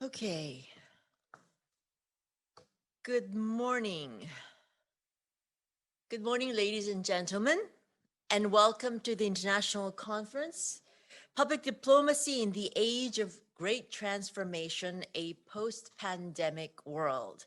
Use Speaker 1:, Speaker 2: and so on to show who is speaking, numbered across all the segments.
Speaker 1: Okay. Good morning. Good morning, ladies and gentlemen, and welcome to the International Conference, Public Diplomacy in the Age of Great Transformation, a Post-Pandemic World.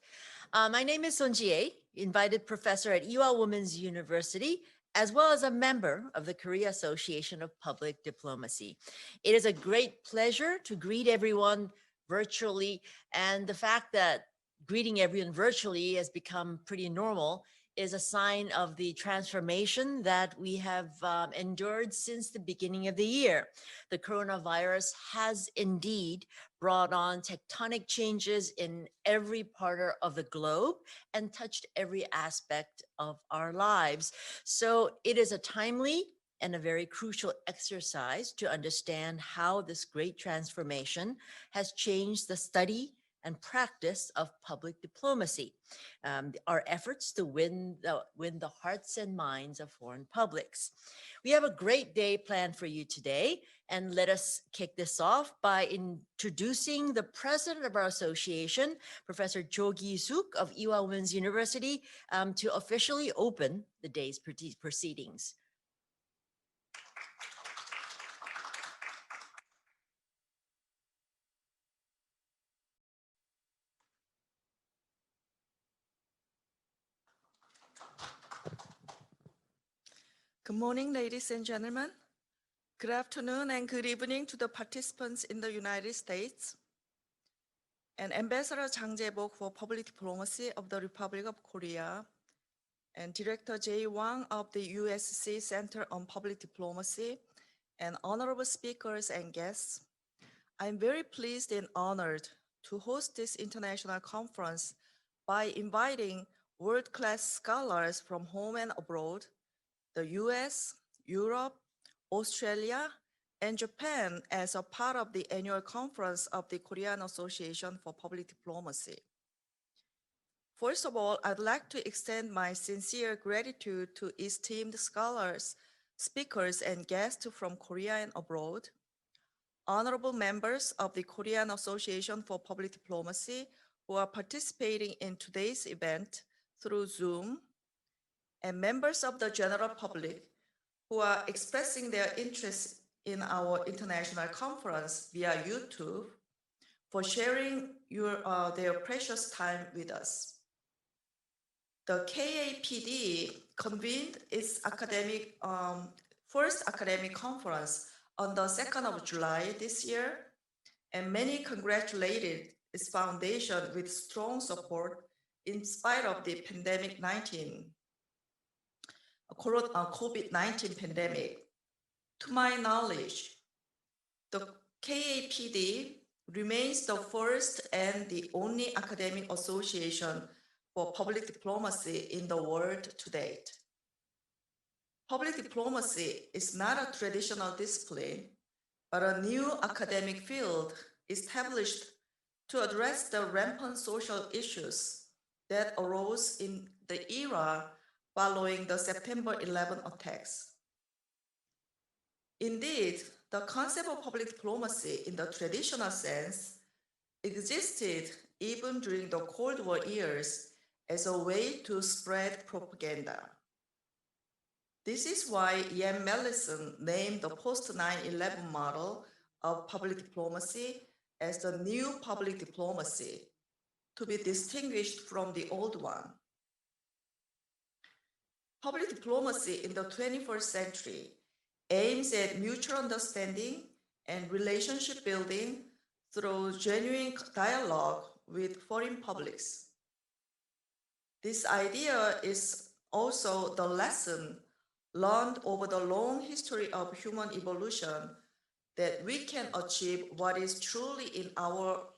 Speaker 1: My name is Sun Jie, invited professor at Ewha Women's University, as well as a member of the Korea Association of Public Diplomacy. It is a great pleasure to greet everyone virtually, and the fact that greeting everyone virtually has become pretty normal is a sign of the transformation that we have endured since the beginning of the year. The coronavirus has indeed brought on tectonic changes in every part of the globe and touched every aspect of our lives. So it is a timely and a very crucial exercise to understand how this great transformation has changed the study and practice of public diplomacy, our efforts to win the hearts and minds of foreign publics. We have a great day planned for you today, and let us kick this off by introducing the president of our association, Professor Jo Gi-suk of Ewha Women's University, to officially open the day's proceedings.
Speaker 2: Good morning, ladies and gentlemen. Good afternoon and good evening to the participants in the United States. And Ambassador Jang Jae-bok for Public Diplomacy of the Republic of Korea and Director Jay Wang of the USC Center on Public Diplomacy and honorable speakers and guests. I'm very pleased and honored to host this international conference by inviting world-class scholars from home and abroad, the US, Europe, Australia, and Japan as a part of the annual conference of the Korean Association for Public Diplomacy. First of all, I'd like to extend my sincere gratitude to esteemed scholars, speakers, and guests from Korea and abroad, honorable members of the Korean Association for Public Diplomacy who are participating in today's event through Zoom, and members of the general public who are expressing their interest in our international conference via YouTube for sharing their precious time with us. The KAPD convened its first academic conference on the 2nd of July this year, and many congratulated its foundation with strong support in spite of the COVID-19 pandemic. To my knowledge, the KAPD remains the first and the only academic association for public diplomacy in the world to date. Public diplomacy is not a traditional discipline, but a new academic field established to address the rampant social issues that arose in the era following the September 11 attacks. Indeed, the concept of public diplomacy in the traditional sense existed even during the Cold War years as a way to spread propaganda. This is why Ian Mellison named the post-9/11 model of public diplomacy as the new public diplomacy, to be distinguished from the old one. Public diplomacy in the 21st century aims at mutual understanding and relationship building through genuine dialogue with foreign publics. This idea is also the lesson learned over the long history of human evolution that we can achieve what is truly in our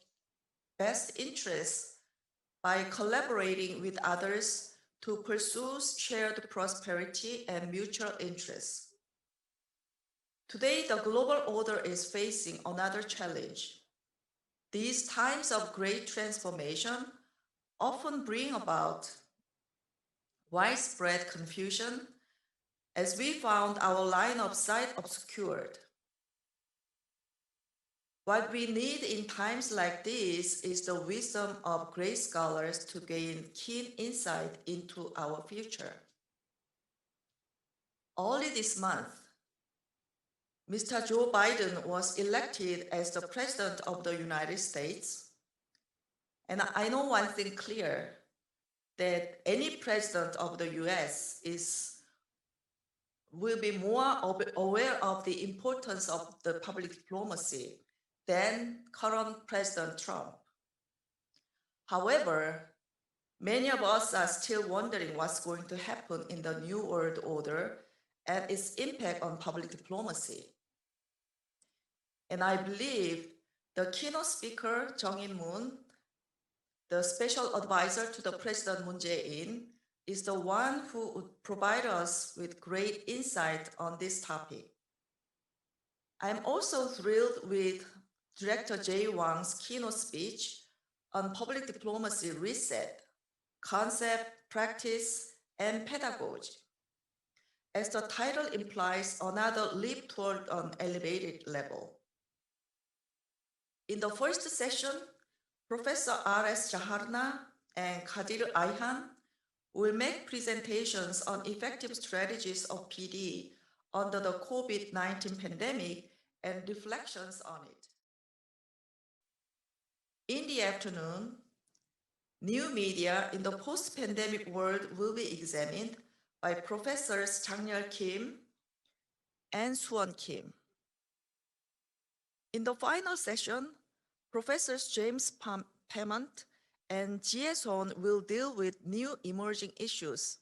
Speaker 2: best interest by collaborating with others to pursue shared prosperity and mutual interests. Today, the global order is facing another challenge. These times of great transformation often bring about widespread confusion as we found our line of sight obscured. What we need in times like this is the wisdom of great scholars to gain keen insight into our future. Early this month, Mr. Joe Biden was elected as the President of the United States. And I know one thing clear, that any president of the US will be more aware of the importance of the public diplomacy than current President Trump. However, many of us are still wondering what's going to happen in the New World Order and its impact on public diplomacy. And I believe the keynote speaker, Jung In-moon, the special advisor to the President Moon Jae-in, is the one who would provide us with great insight on this topic. I'm also thrilled with Director Jay Wang's keynote speech on public diplomacy reset, concept, practice, and pedagogy. As the title implies, another leap toward an elevated level. In the first session, Professor R.S. Jaharna and Kadir Ayhan will make presentations on effective strategies of PD under the COVID-19 pandemic and reflections on it. In the afternoon, new media in the post-pandemic world will be examined by Professors Changyal Kim and Suwon Kim. In the final session, Professors James Pemont and Jie Son will deal with new emerging issues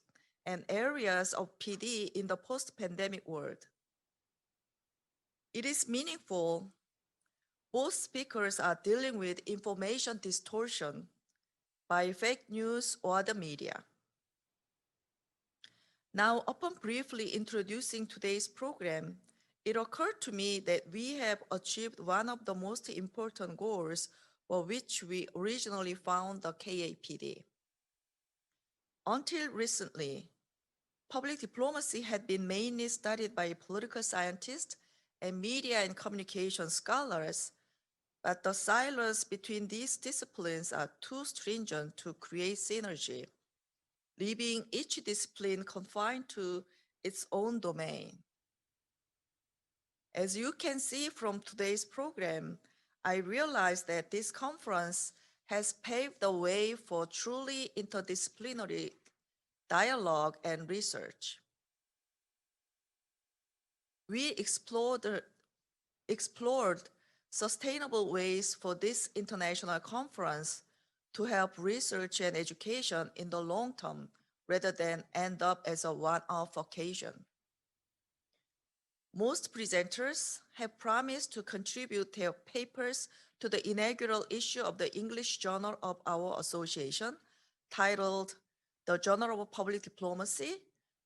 Speaker 2: and areas of PD in the post-pandemic world. It is meaningful. Both speakers are dealing with information distortion by fake news or the media. Now, upon briefly introducing today's program, it occurred to me that we have achieved one of the most important goals for which we originally found the KAPD. Until recently, public diplomacy had been mainly studied by political scientists and media and communication scholars, but the silos between these disciplines are too stringent to create synergy, leaving each discipline confined to its own domain. As you can see from today's program, I realize that this conference has paved the way for truly interdisciplinary dialogue and research. We explored sustainable ways for this international conference to help research and education in the long term rather than end up as a one-off occasion. Most presenters have promised to contribute their papers to the inaugural issue of the English Journal of our association, titled The Journal of Public Diplomacy,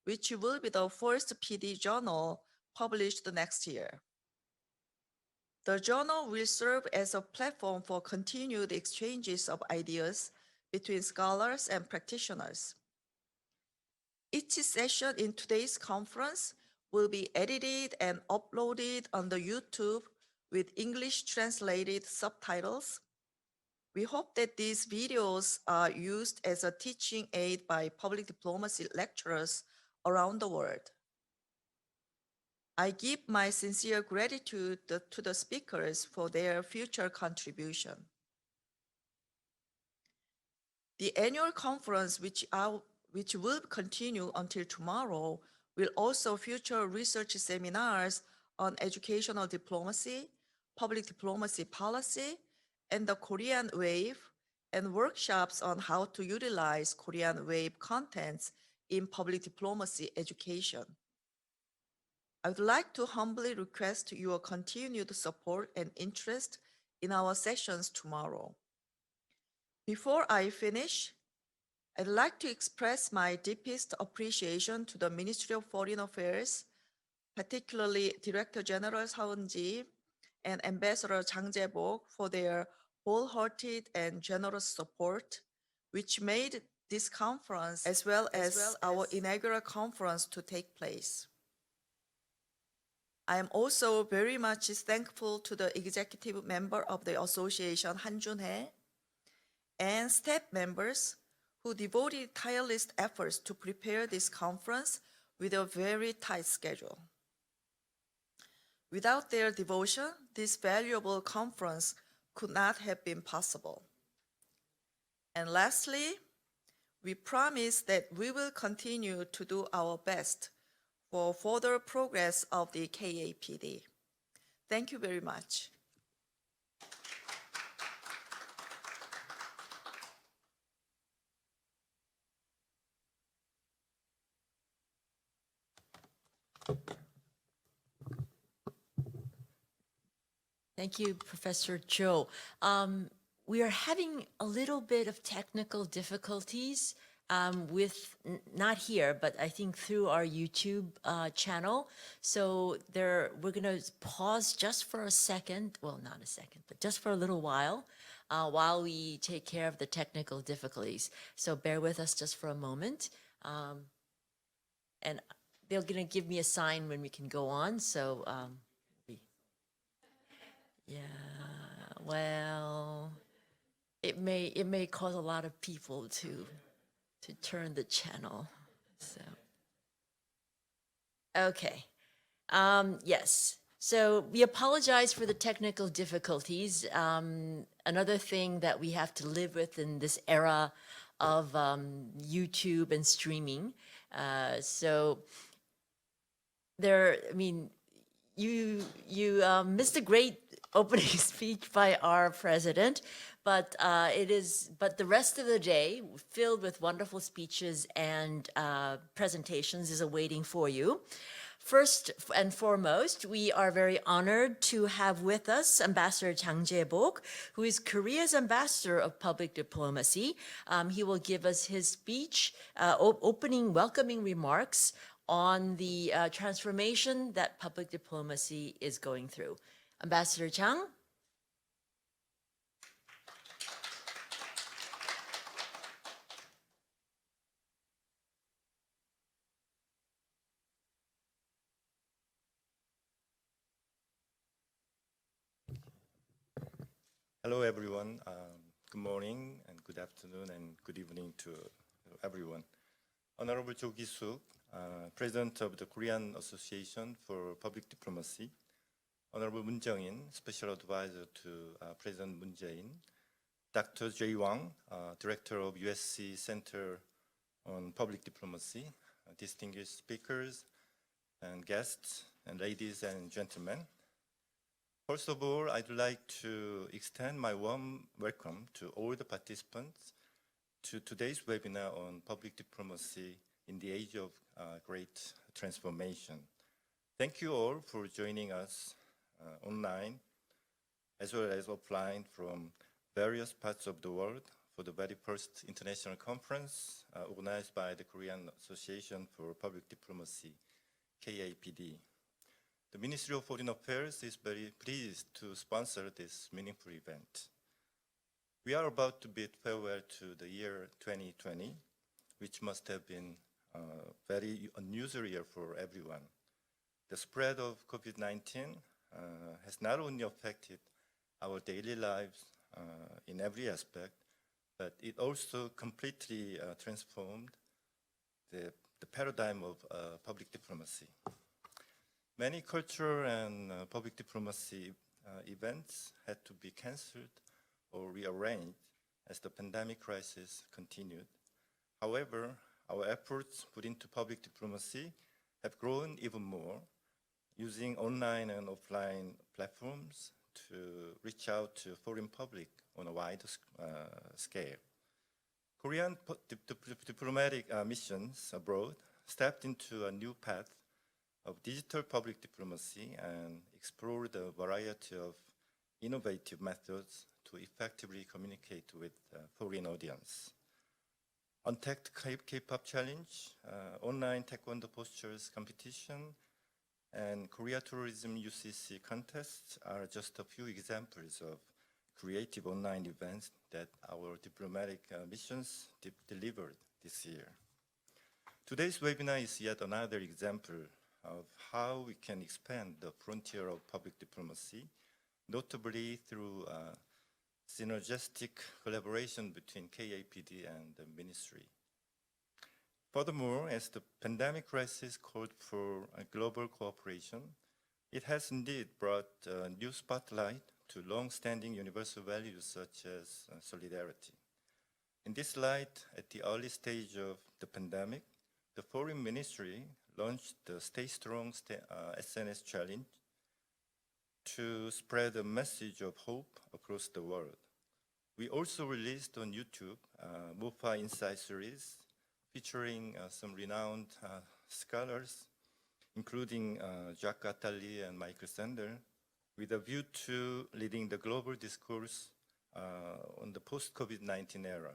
Speaker 2: which will be the first PD journal published next year. The journal will serve as a platform for continued exchanges of ideas between scholars and practitioners. Each session in today's conference will be edited and uploaded on the YouTube with English translated subtitles. We hope that these videos are used as a teaching aid by public diplomacy lecturers around the world. I give my sincere gratitude to the speakers for their future contribution. The annual conference, which will continue until tomorrow, will also feature research seminars on educational diplomacy, public diplomacy policy, and the Korean Wave, and workshops on how to utilize Korean Wave contents in public diplomacy education. I would like to humbly request your continued support and interest in our sessions tomorrow. Before I finish, I'd like to express my deepest appreciation to the Ministry of Foreign Affairs, particularly Director General Seo Eun-ji and Ambassador Jang Jae-bok for their wholehearted and generous support, which made this conference as well as our inaugural conference to take place. I am also very much thankful to the executive member of the association, Han Jun-hye, and staff members who devoted tireless efforts to prepare this conference with a very tight schedule. Without their devotion, this valuable conference could not have been possible. And lastly, we promise that we will continue to do our best for further progress of the KAPD. Thank you very much.
Speaker 1: Thank you, Professor Cho. We are having a little bit of technical difficulties with, not here, but I think through our YouTube channel. So we're going to pause just for a second, well, not a second, but just for a little while we take care of the technical difficulties. So bear with us just for a moment. And they're going to give me a sign when we can go on. So, yeah, well, it may cause a lot of people to turn the channel. So, okay, yes. So we apologize for the technical difficulties. Another thing that we have to live with in this era of YouTube and streaming. So I mean, you missed a great opening speech by our president, but the rest of the day filled with wonderful speeches and presentations is awaiting for you. First and foremost, we are very honored to have with us Ambassador Jang Jae-bok, who is Korea's Ambassador of Public Diplomacy. He will give us his speech, opening welcoming remarks on the transformation that public diplomacy is going through. Ambassador Jang.
Speaker 3: Hello, everyone. Good morning and good afternoon and good evening to everyone. Honorable Jo Gi-suk, President of the Korean Association for Public Diplomacy, Honorable Moon Jung-in, Special Advisor to President Moon Jae-in, Dr. Jae Wang, Director of USC Center on Public Diplomacy, distinguished speakers and guests, and ladies and gentlemen. First of all, I'd like to extend my warm welcome to all the participants to today's webinar on public diplomacy in the age of great transformation. Thank you all for joining us online as well as offline from various parts of the world for the very first international conference organized by the Korean Association for Public Diplomacy, KAPD. The Ministry of Foreign Affairs is very pleased to sponsor this meaningful event. We are about to bid farewell to the year 2020, which must have been a very unusual year for everyone. The spread of COVID-19 has not only affected our daily lives in every aspect, but it also completely transformed the paradigm of public diplomacy. Many cultural and public diplomacy events had to be canceled or rearranged as the pandemic crisis continued. However, our efforts put into public diplomacy have grown even more, using online and offline platforms to reach out to foreign public on a wider scale. Korean diplomatic missions abroad stepped into a new path of digital public diplomacy and explored a variety of innovative methods to effectively communicate with foreign audience. Untagged K-pop challenge, online taekwondo postures competition, and Korea Tourism UCC contests are just a few examples of creative online events that our diplomatic missions delivered this year. Today's webinar is yet another example of how we can expand the frontier of public diplomacy, notably through synergistic collaboration between KAPD and the ministry. Furthermore, as the pandemic crisis called for a global cooperation, it has indeed brought a new spotlight to long-standing universal values such as solidarity. In this light, at the early stage of the pandemic, the Foreign Ministry launched the Stay Strong SNS Challenge to spread a message of hope across the world. We also released on YouTube MOFA Insight series featuring some renowned scholars, including Jacques Attali and Michael Sandel, with a view to leading the global discourse on the post-COVID-19 era.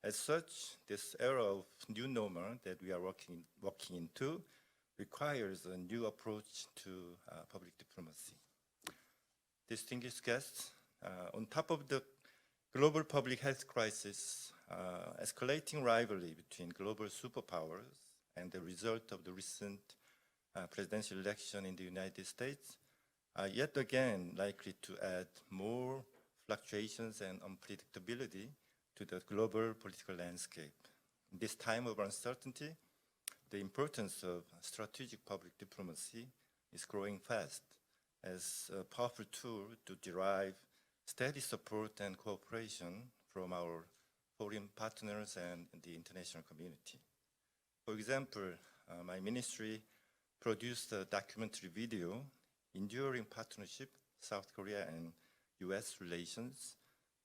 Speaker 3: As such, this era of new normal that we are walking into requires a new approach to public diplomacy. Distinguished guests, on top of the global public health crisis, escalating rivalry between global superpowers, and the result of the recent presidential election in the United States are yet again likely to add more fluctuations and unpredictability to the global political landscape. In this time of uncertainty, the importance of strategic public diplomacy is growing fast as a powerful tool to derive steady support and cooperation from our foreign partners and the international community. For example, my ministry produced a documentary video, Enduring Partnership, South Korea and US Relations,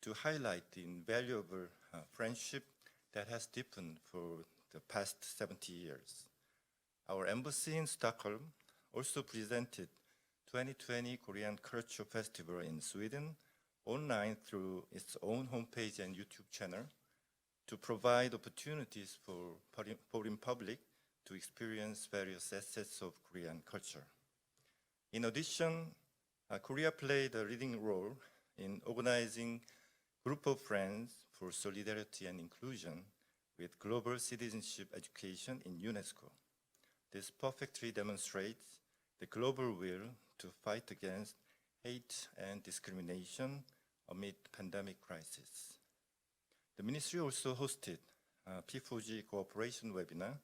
Speaker 3: to highlight the invaluable friendship that has deepened for the past 70 years. Our embassy in Stockholm also presented 2020 Korean Culture Festival in Sweden online through its own homepage and YouTube channel to provide opportunities for foreign public to experience various assets of Korean culture. In addition, Korea played a leading role in organizing Group of Friends for Solidarity and Inclusion with Global Citizenship Education in UNESCO. This perfectly demonstrates the global will to fight against hate and discrimination amid pandemic crisis. The ministry also hosted a P4G cooperation webinar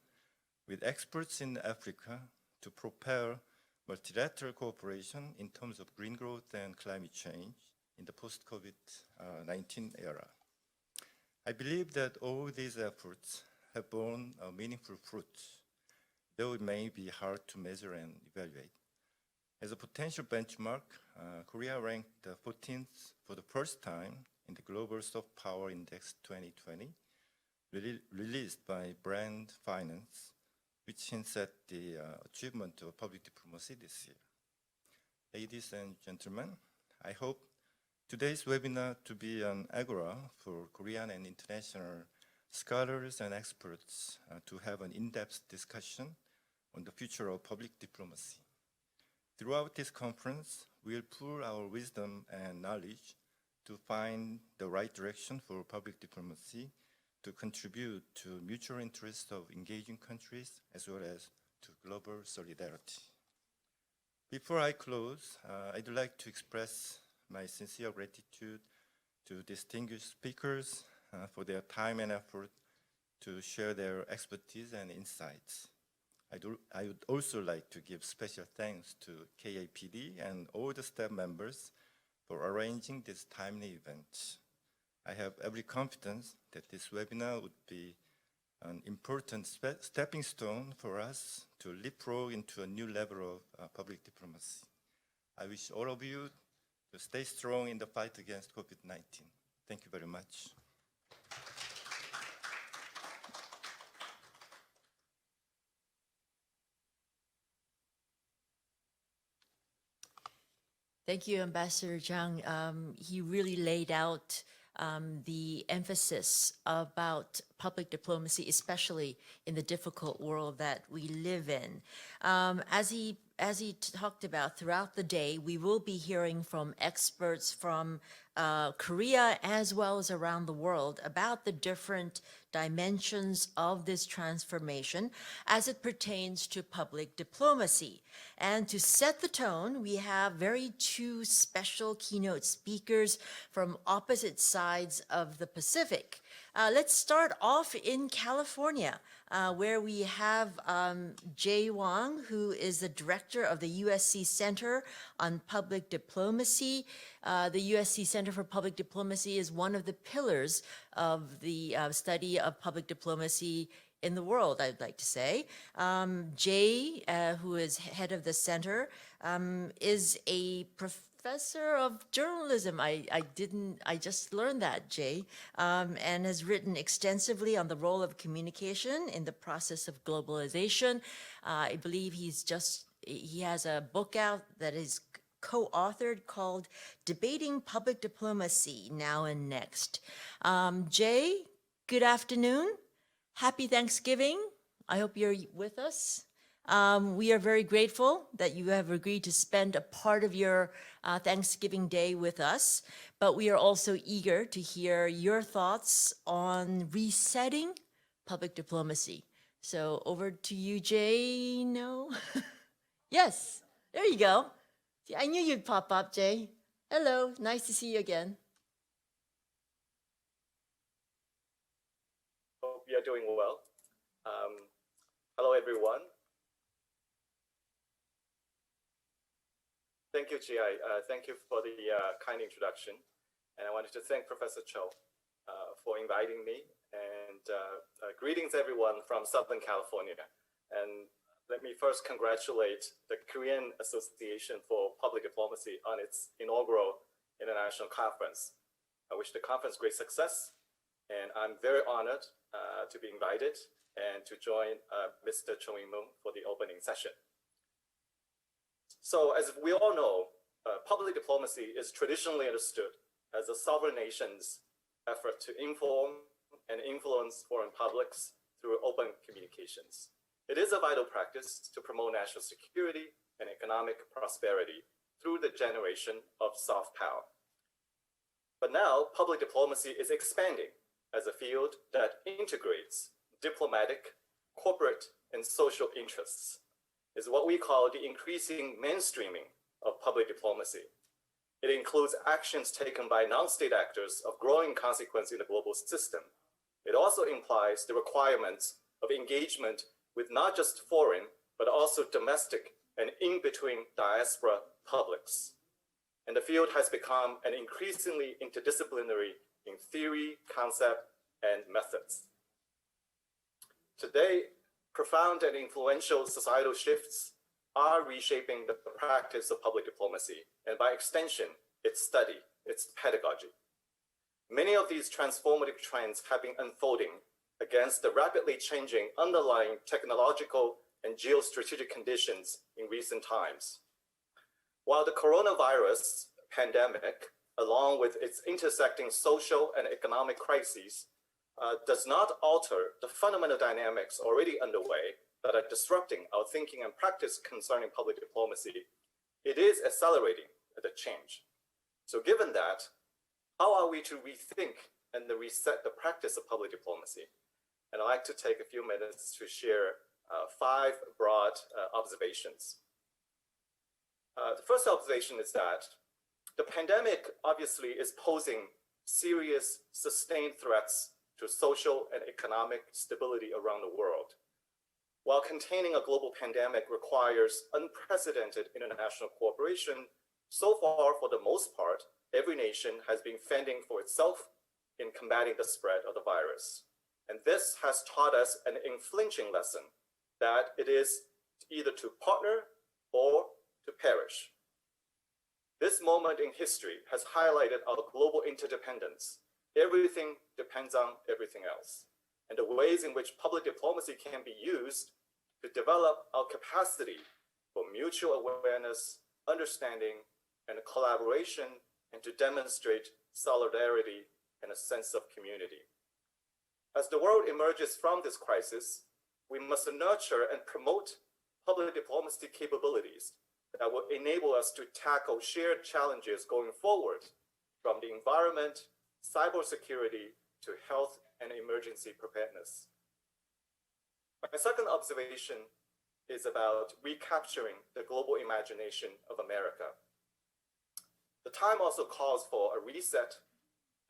Speaker 3: with experts in Africa to propel multilateral cooperation in terms of green growth and climate change in the post-COVID-19 era. I believe that all these efforts have borne meaningful fruits, though it may be hard to measure and evaluate. As a potential benchmark, Korea ranked 14th for the first time in the Global Soft Power Index 2020, released by Brand Finance, which hints at the achievement of public diplomacy this year. Ladies and gentlemen, I hope today's webinar to be an agora for Korean and international scholars and experts to have an in-depth discussion on the future of public diplomacy. Throughout this conference, we'll pool our wisdom and knowledge to find the right direction for public diplomacy to contribute to mutual interests of engaging countries as well as to global solidarity. Before I close, I'd like to express my sincere gratitude to distinguished speakers for their time and effort to share their expertise and insights. I would also like to give special thanks to KAPD and all the staff members for arranging this timely event. I have every confidence that this webinar would be an important stepping stone for us to leapfrog into a new level of public diplomacy. I wish all of you to stay strong in the fight against COVID-19. Thank you very much.
Speaker 1: Thank you, Ambassador Zhang. He really laid out the emphasis about public diplomacy, especially in the difficult world that we live in. As he talked about throughout the day, we will be hearing from experts from Korea as well as around the world about the different dimensions of this transformation as it pertains to public diplomacy. And to set the tone, we have two special keynote speakers from opposite sides of the Pacific. Let's start off in California, where we have Jay Wang, who is the director of the USC Center on Public Diplomacy. The USC Center for Public Diplomacy is one of the pillars of the study of public diplomacy in the world, I'd like to say. Jay, who is head of the center, is a professor of journalism. I just learned that, Jay, and has written extensively on the role of communication in the process of globalization. I believe he has a book out that is co-authored called Debating Public Diplomacy Now and Next. Jay, good afternoon. Happy Thanksgiving. I hope you're with us. We are very grateful that you have agreed to spend a part of your Thanksgiving day with us, but we are also eager to hear your thoughts on resetting public diplomacy. So over to you, Jay. No? Yes, there you go. See, I knew you'd pop up, Jay. Hello, nice to see you again.
Speaker 4: Hope you're doing well. Hello, everyone. Thank you, Ji. Thank you for the kind introduction. And I wanted to thank Professor Cho for inviting me. And greetings, everyone from Southern California. And let me first congratulate the Korean Association for Public Diplomacy on its inaugural international conference. I wish the conference great success. And I'm very honored to be invited and to join Mr. Cho In-moon for the opening session. So as we all know, public diplomacy is traditionally understood as a sovereign nation's effort to inform and influence foreign publics through open communications. It is a vital practice to promote national security and economic prosperity through the generation of soft power. But now, public diplomacy is expanding as a field that integrates diplomatic, corporate, and social interests. Is what we call the increasing mainstreaming of public diplomacy. It includes actions taken by non-state actors of growing consequence in the global system. It also implies the requirements of engagement with not just foreign, but also domestic and in-between diaspora publics. And the field has become an increasingly interdisciplinary in theory, concept, and methods. Today, profound and influential societal shifts are reshaping the practice of public diplomacy, and by extension, its study, its pedagogy. Many of these transformative trends have been unfolding against the rapidly changing underlying technological and geostrategic conditions in recent times. While the coronavirus pandemic, along with its intersecting social and economic crises, does not alter the fundamental dynamics already underway that are disrupting our thinking and practice concerning public diplomacy, it is accelerating the change. So given that, how are we to rethink and reset the practice of public diplomacy? And I'd like to take a few minutes to share 5 broad observations. The first observation is that the pandemic obviously is posing serious, sustained threats to social and economic stability around the world. While containing a global pandemic requires unprecedented international cooperation, so far, for the most part, every nation has been fending for itself in combating the spread of the virus. And this has taught us an unflinching lesson that it is either to partner or to perish. This moment in history has highlighted our global interdependence. Everything depends on everything else, and the ways in which public diplomacy can be used to develop our capacity for mutual awareness, understanding, and collaboration, and to demonstrate solidarity and a sense of community. As the world emerges from this crisis, we must nurture and promote public diplomacy capabilities that will enable us to tackle shared challenges going forward, from the environment, cybersecurity, to health and emergency preparedness. My second observation is about recapturing the global imagination of America. The time also calls for a reset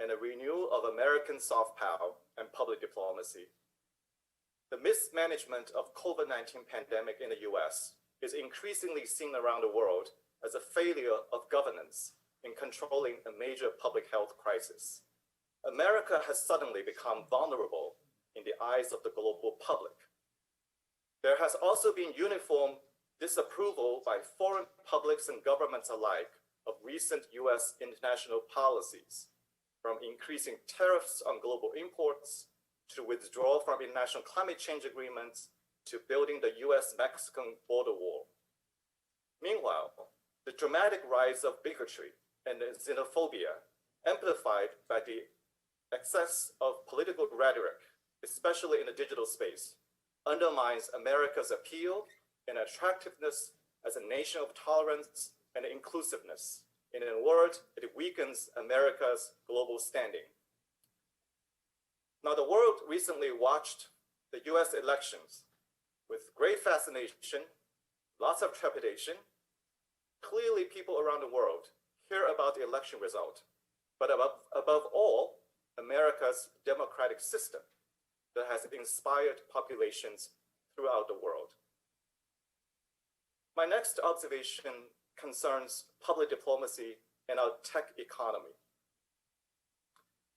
Speaker 4: and a renewal of American soft power and public diplomacy. The mismanagement of COVID-19 pandemic in the US is increasingly seen around the world as a failure of governance in controlling a major public health crisis. America has suddenly become vulnerable in the eyes of the global public. There has also been uniform disapproval by foreign publics and governments alike of recent US international policies, from increasing tariffs on global imports to withdrawal from international climate change agreements to building the US-Mexican border wall. Meanwhile, the dramatic rise of bigotry and xenophobia, amplified by the excess of political rhetoric, especially in the digital space, undermines America's appeal and attractiveness as a nation of tolerance and inclusiveness. In a word, it weakens America's global standing. Now, the world recently watched the US elections with great fascination, lots of trepidation. Clearly, people around the world care about the election result, but above all, America's democratic system that has inspired populations throughout the world. My next observation concerns public diplomacy and our tech economy.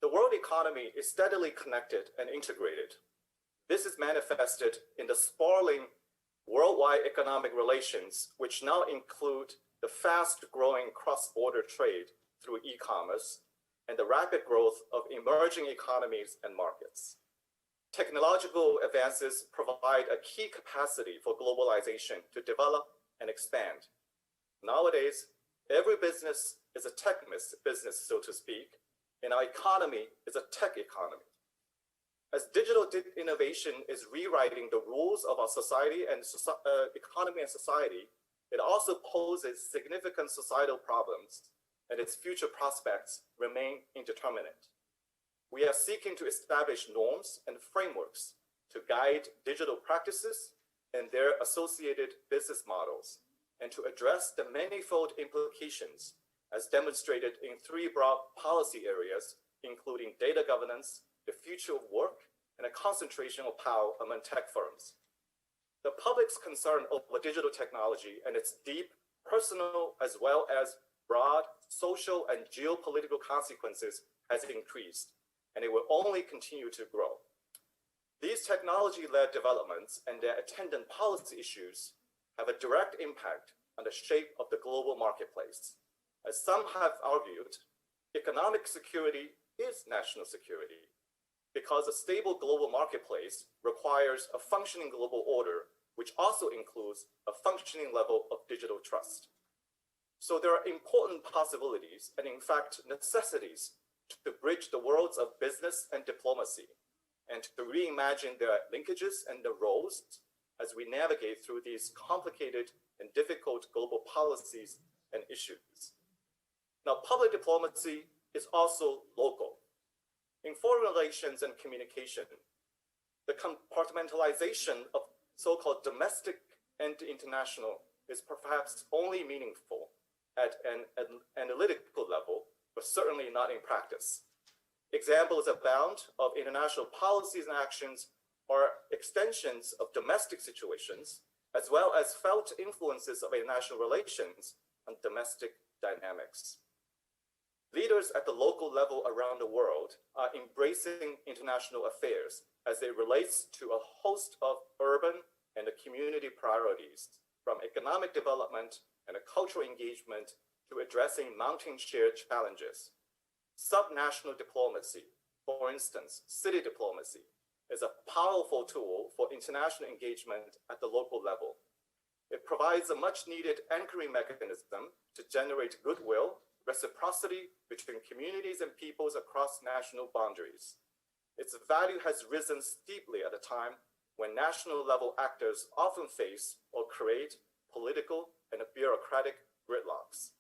Speaker 4: The world economy is steadily connected and integrated. This is manifested in the sprawling worldwide economic relations, which now include the fast-growing cross-border trade through e-commerce and the rapid growth of emerging economies and markets. Technological advances provide a key capacity for globalization to develop and expand. Nowadays, every business is a tech business, so to speak, and our economy is a tech economy. As digital innovation is rewriting the rules of our society and economy and society, it also poses significant societal problems, and its future prospects remain indeterminate. We are seeking to establish norms and frameworks to guide digital practices and their associated business models, and to address the manifold implications as demonstrated in three broad policy areas, including data governance, the future of work, and a concentration of power among tech firms. The public's concern over digital technology and its deep personal as well as broad social and geopolitical consequences has increased, and it will only continue to grow. These technology-led developments and their attendant policy issues have a direct impact on the shape of the global marketplace. As some have argued, economic security is national security, because a stable global marketplace requires a functioning global order, which also includes a functioning level of digital trust. So there are important possibilities and, in fact, necessities to bridge the worlds of business and diplomacy, and to reimagine their linkages and their roles as we navigate through these complicated and difficult global policies and issues. Now, public diplomacy is also local. In foreign relations and communication, the compartmentalization of so-called domestic and international is perhaps only meaningful at an analytical level, but certainly not in practice. Examples abound of international policies and actions are extensions of domestic situations, as well as felt influences of international relations on domestic dynamics. Leaders at the local level around the world are embracing international affairs as it relates to a host of urban and community priorities, from economic development and cultural engagement to addressing mounting shared challenges. Subnational diplomacy, for instance, city diplomacy, is a powerful tool for international engagement at the local level. It provides a much-needed anchoring mechanism to generate goodwill, reciprocity between communities and peoples across national boundaries. its value has risen steeply at a time when national level actors often face or create political and bureaucratic gridlocks.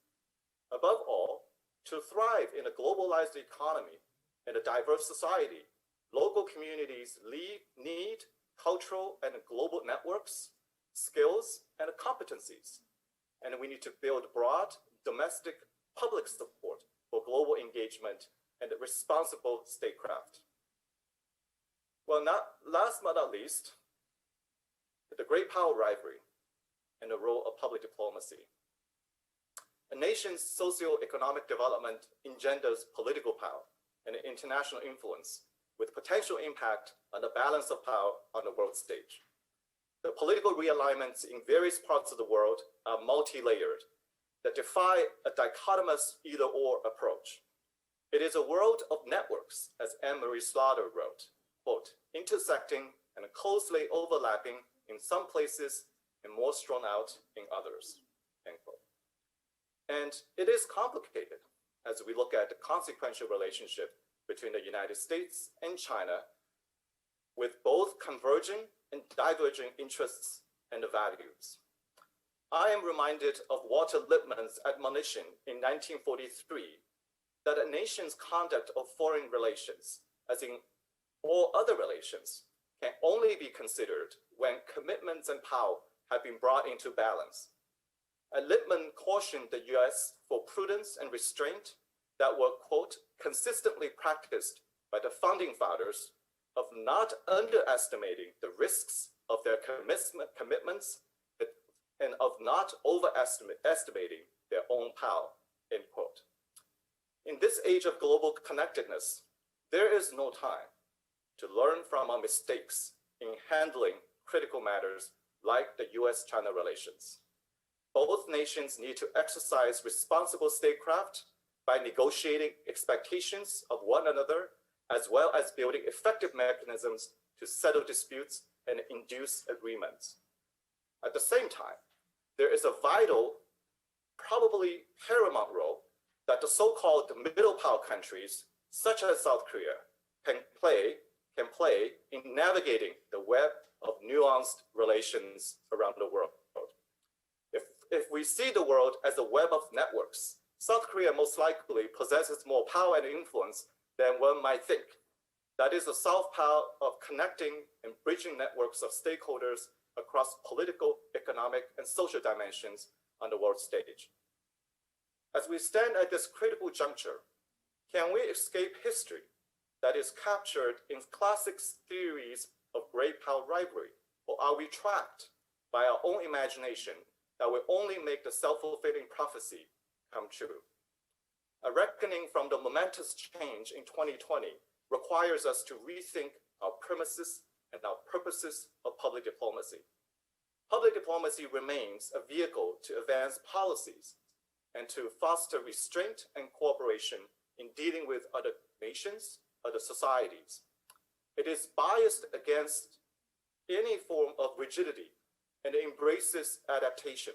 Speaker 4: Above all, to thrive in a globalized economy and a diverse society, local communities need cultural and global networks, skills, and competencies. And we need to build broad domestic public support for global engagement and responsible statecraft. Well, last but not least, the great power rivalry and the role of public diplomacy. A nation's socio-economic development engenders political power and international influence with potential impact on the balance of power on the world stage. The political realignments in various parts of the world are multi-layered that defy a dichotomous either-or approach. It is a world of networks, as Anne-Marie Slaughter wrote, quote, intersecting and closely overlapping in some places and more strung out in others, end quote. And it is complicated as we look at the consequential relationship between the United States and China with both converging and diverging interests and values. I am reminded of Walter Lippmann's admonition in 1943 that a nation's conduct of foreign relations, as in all other relations, can only be considered when commitments and power have been brought into balance. Lippmann cautioned the US for prudence and restraint that were, quote, consistently practiced by the founding fathers of not underestimating the risks of their commitments and of not overestimating their own power, end quote. In this age of global connectedness, there is no time to learn from our mistakes in handling critical matters like the US-China relations. Both nations need to exercise responsible statecraft by negotiating expectations of one another, as well as building effective mechanisms to settle disputes and induce agreements. At the same time, there is a vital, probably paramount role that the so-called middle power countries, such as South Korea, can play in navigating the web of nuanced relations around the world. If we see the world as a web of networks, South Korea most likely possesses more power and influence than one might think. That is the soft power of connecting and bridging networks of stakeholders across political, economic, and social dimensions on the world stage. As we stand at this critical juncture, can we escape history that is captured in classic theories of great power rivalry? Or are we trapped by our own imagination that will only make the self-fulfilling prophecy come true? A reckoning from the momentous change in 2020 requires us to rethink our premises and our purposes of public diplomacy. Public diplomacy remains a vehicle to advance policies and to foster restraint and cooperation in dealing with other nations, other societies. It is biased against any form of rigidity and embraces adaptation.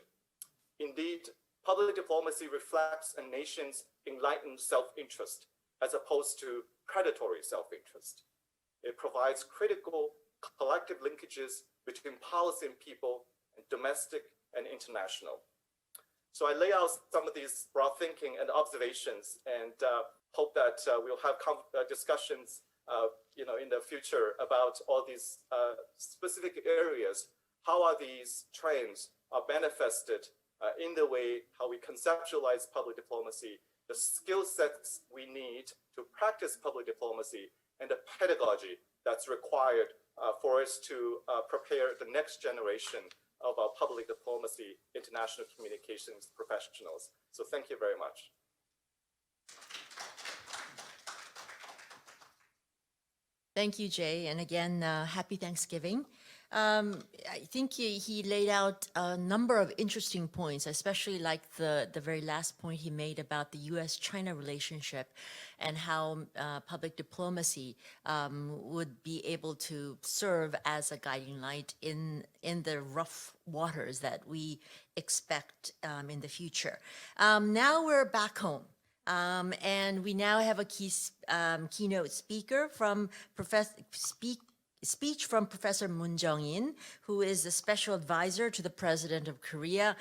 Speaker 4: Indeed, public diplomacy reflects a nation's enlightened self-interest as opposed to predatory self-interest. It provides critical collective linkages between policy and people, and domestic and international. So I lay out some of these broad thinking and observations, and hope that we'll have discussions in the future about all these specific areas. How are these trends are manifested in the way how we conceptualize public diplomacy, the skill sets we need to practice public diplomacy, and the pedagogy that's required for us to prepare the next generation of our public diplomacy, international communications professionals. So thank you very much.
Speaker 1: Thank you, Jay. And again, happy Thanksgiving. I think he laid out a number of interesting points, especially like the very last point he made about the US-China relationship and how public diplomacy would be able to serve as a guiding light in the rough waters that we expect in the future. Now we're back home. And we now have a keynote speaker from speech from Professor Moon Jung-in, who is the special advisor to the President of Korea.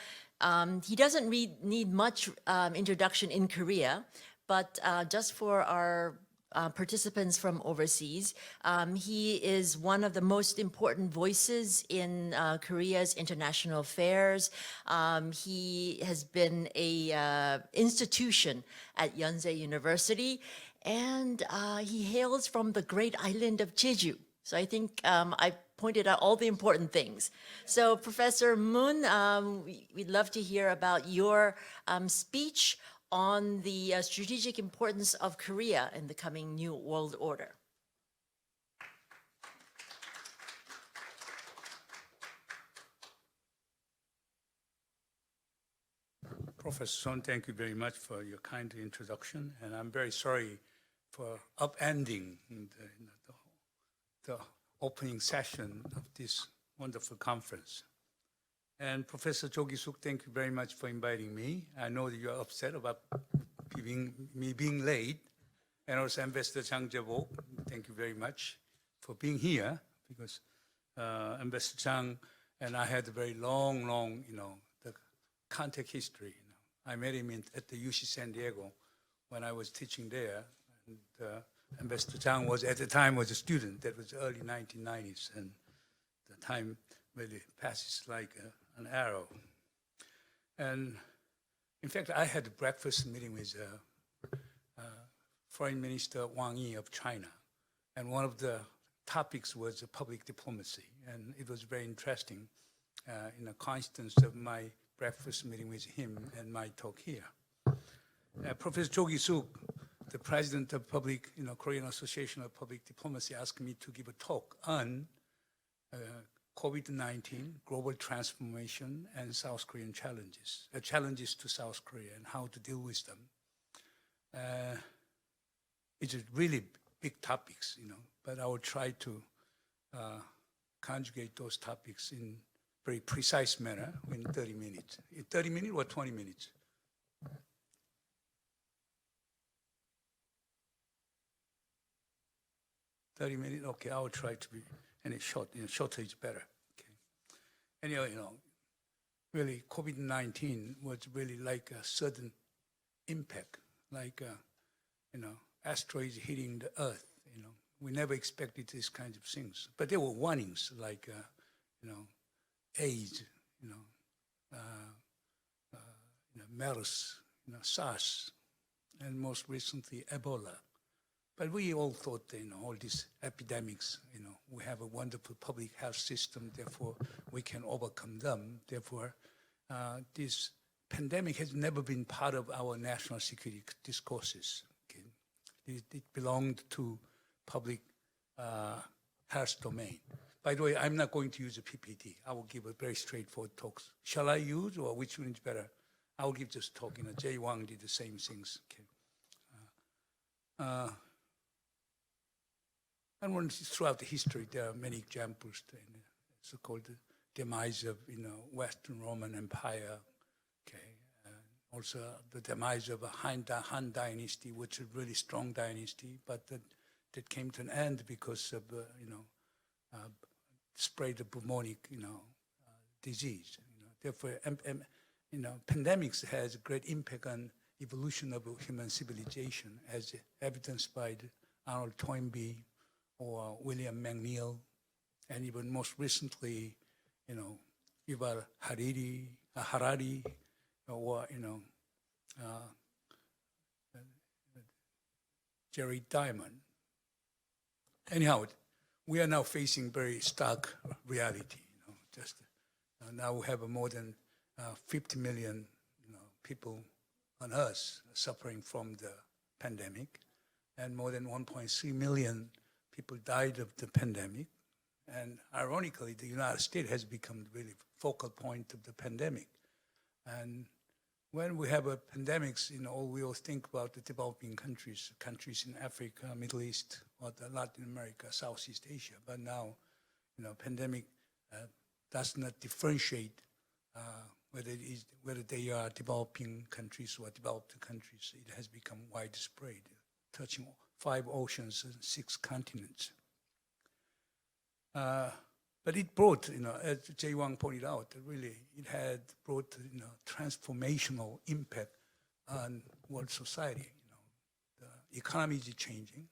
Speaker 1: He doesn't need much introduction in Korea, but just for our participants from overseas, he is one of the most important voices in Korea's international affairs. He has been a institution at Yonsei University, and he hails from the great island of Jeju. So I think I pointed out all the important things. So Professor Moon, we'd love to hear about your speech on the strategic importance of Korea in the coming new world order.
Speaker 5: Professor Son, thank you very much for your kind introduction, and I'm very sorry for upending the opening session of this wonderful conference. And Professor Cho Gi-suk, thank you very much for inviting me. I know that you are upset about me being late. And also Ambassador Chang Jae-bok, thank you very much for being here, because Ambassador Chang and I had a very long, the contact history. I met him at the UC San Diego when I was teaching there. And Ambassador Chang was, at the time, was a student. That was early 1990s. And the time really passes like an arrow. And in fact, I had a breakfast meeting with Foreign Minister Wang Yi of China. And one of the topics was public diplomacy. And it was very interesting in the coincidence of my breakfast meeting with him and my talk here. Professor Cho Gi-suk, the president of Korean Association of Public Diplomacy, asked me to give a talk on COVID-19, global transformation, and South Korean challenges, challenges to South Korea and how to deal with them. It's really big topics, but I will try to conjugate those topics in very precise manner in 30 minutes. 30 minutes or 20 minutes? 30 minutes? Okay, I will try to be any short. Shorter is better. Okay. Anyway, really, COVID-19 was really like a sudden impact, like asteroids hitting the Earth. We never expected these kinds of things, but there were warnings like AIDS, MERS, SARS, and most recently Ebola. But we all thought, all these epidemics, we have a wonderful public health system, therefore we can overcome them. Therefore, this pandemic has never been part of our national security discourses. Okay? It belonged to public health domain. By the way, I'm not going to use a PPT. I will give a very straightforward talk. Shall I use, or which one is better? I will give this talk. Jay Wang did the same things. Okay. And throughout the history, there are many examples. So-called demise of Western Roman Empire. Okay. Also, the demise of a Han Dynasty, which is a really strong dynasty, but that came to an end because of spread of bubonic disease. Therefore, pandemics has a great impact on evolution of human civilization, as evidenced by Arnold Toynbee or William McNeill, and even most recently, Yuval Harari, or Jerry Diamond. Anyhow, we are now facing very stark reality. Now we have more than 50 million people on Earth suffering from the pandemic, and more than 1.3 million people died of the pandemic. And ironically, the United States has become the really focal point of the pandemic. And when we have pandemics, we all think about the developing countries in Africa, Middle East, or Latin America, Southeast Asia. But now, pandemic does not differentiate whether they are developing countries or developed countries, it has become widespread, touching 5 oceans and 6 continents. But it brought, as Jay Wang pointed out, really it had brought, transformational impact on world society. The economy is changing.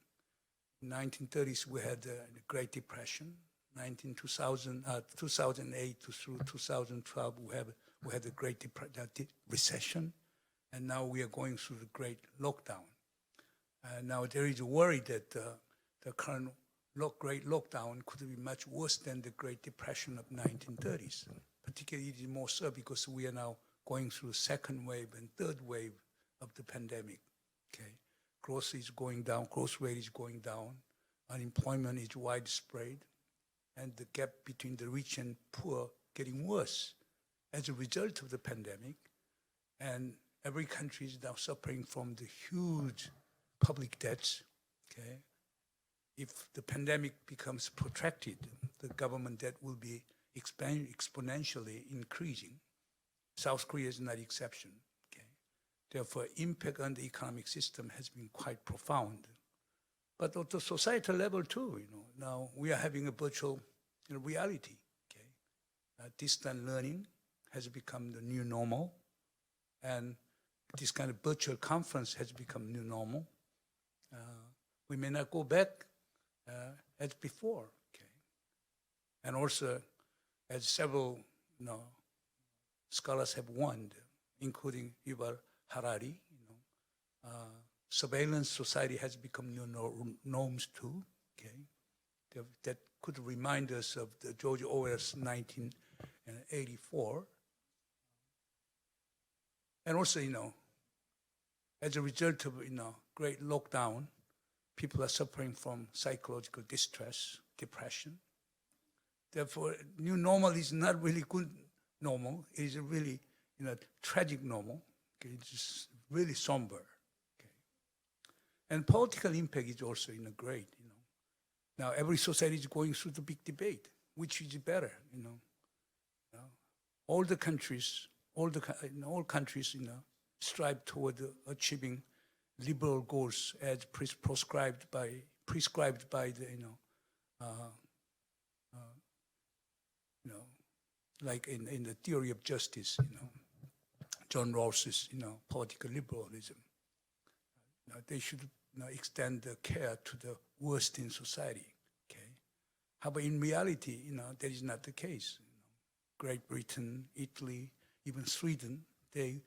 Speaker 5: In 1930s, we had the Great Depression. 2008 to through 2012, we had the Great Recession, and now we are going through the Great Lockdown. Now there is a worry that the current Great Lockdown could be much worse than the Great Depression of 1930s. Particularly, it is more so because we are now going through second wave and third wave of the pandemic. Okay, growth is going down, growth rate is going down, unemployment is widespread, and the gap between the rich and poor getting worse as a result of the pandemic. And every country is now suffering from the huge public debts. Okay, if the pandemic becomes protracted, the government debt will be exponentially increasing. South Korea is not an exception. Okay, therefore, impact on the economic system has been quite profound. But at the societal level too, now we are having a virtual reality. Okay, distant learning has become the new normal, and this kind of virtual conference has become new normal. We may not go back as before. Okay, and also, as several scholars have warned, including Yuval Harari, surveillance society has become new norms too. Okay, that could remind us of the George Orwell's 1984. And also, as a result of great lockdown, people are suffering from psychological distress, depression. Therefore, new normal is not really good normal. It is a really tragic normal. Okay? It's just really somber. Okay? And political impact is also great. Now every society is going through the big debate, which is better. All countries strive toward achieving liberal goals as prescribed by the like in the theory of justice, John Rawls's political liberalism. They should extend the care to the worst in society. Okay, however, in reality, that is not the case. Great Britain, Italy, even Sweden, they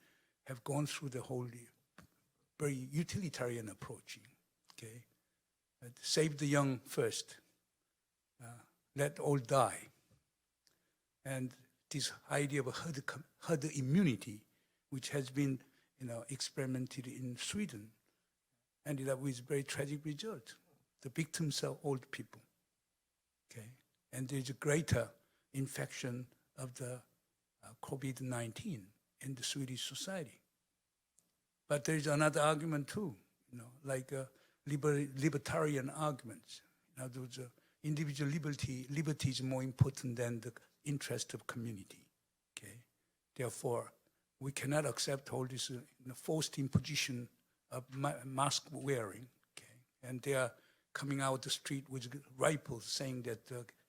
Speaker 5: have gone through the whole very utilitarian approaching. Okay, save the young first, let all die, and this idea of herd immunity, which has been experimented in Sweden, ended up with very tragic result. The victims are old people. Okay, and there's a greater infection of the COVID-19 in the Swedish society. But there is another argument too, like libertarian arguments. In other words, individual liberty is more important than the interest of community. Okay, therefore, we cannot accept all this forced imposition of mask wearing. Okay, and they are coming out the street with rifles saying that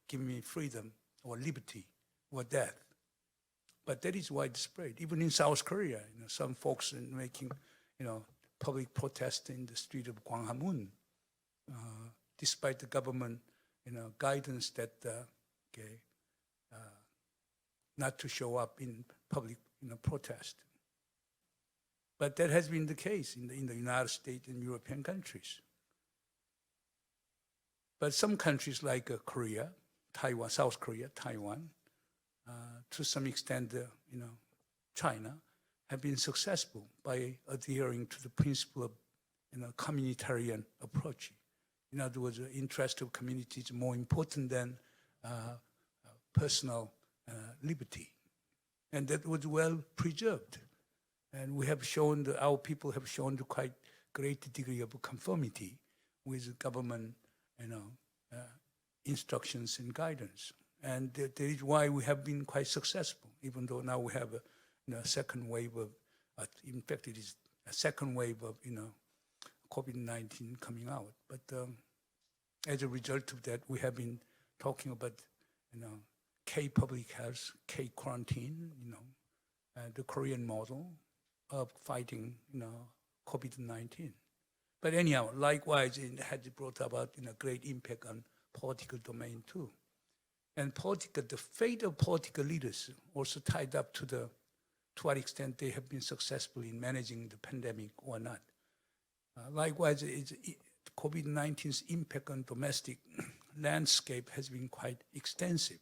Speaker 5: give me freedom or liberty or death. But that is widespread. Even in South Korea, some folks are making public protest in the street of Gwanghwamun, despite the government guidance that not to show up in public protest. But that has been the case in the United States and European countries. But some countries like Korea, Taiwan, South Korea, Taiwan, to some extent, China, have been successful by adhering to the principle of communitarian approach. In other words, the interest of community is more important than personal liberty. And that was well preserved. And we have shown, our people have shown the quite great degree of conformity with government instructions and guidance. And that is why we have been quite successful, even though now we have second wave of, in fact, it is a second wave of, COVID-19 coming out. But as a result of that, we have been talking about, K-public health, K-quarantine, the Korean model of fighting, COVID-19. But anyhow, likewise, it has brought about great impact on political domain too. And the fate of political leaders also tied up to what extent they have been successful in managing the pandemic or not. Likewise, COVID-19's impact on domestic landscape has been quite extensive.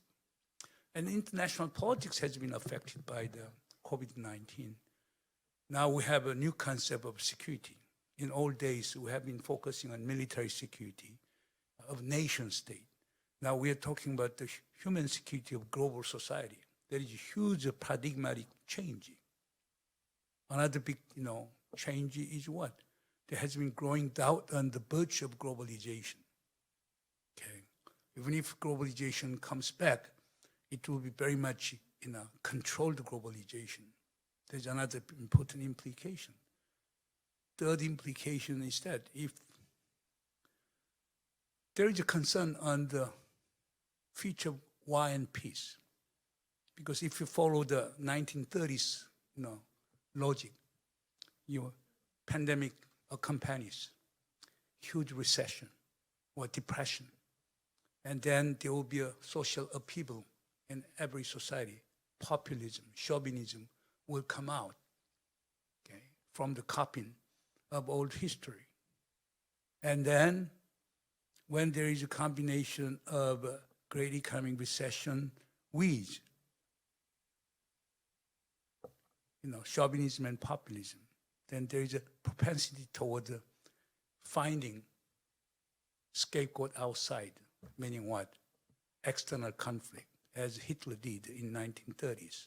Speaker 5: And international politics has been affected by the COVID-19. Now we have a new concept of security. In old days, we have been focusing on military security of nation state. Now we are talking about the human security of global society. There is a huge paradigmatic change. Another big, change is what? There has been growing doubt on the virtue of globalization. Okay, even if globalization comes back, it will be very much, controlled globalization. There's another important implication. Third implication is that if there is a concern on the future of war and peace, because if you follow the 1930s, logic, your pandemic accompanies huge recession or depression, and then there will be a social upheaval in every society. Populism, chauvinism will come out, okay, from the coffin of old history. And then when there is a combination of great economic recession with chauvinism and populism, then there is a propensity toward finding scapegoat outside, meaning what? External conflict, as Hitler did in 1930s.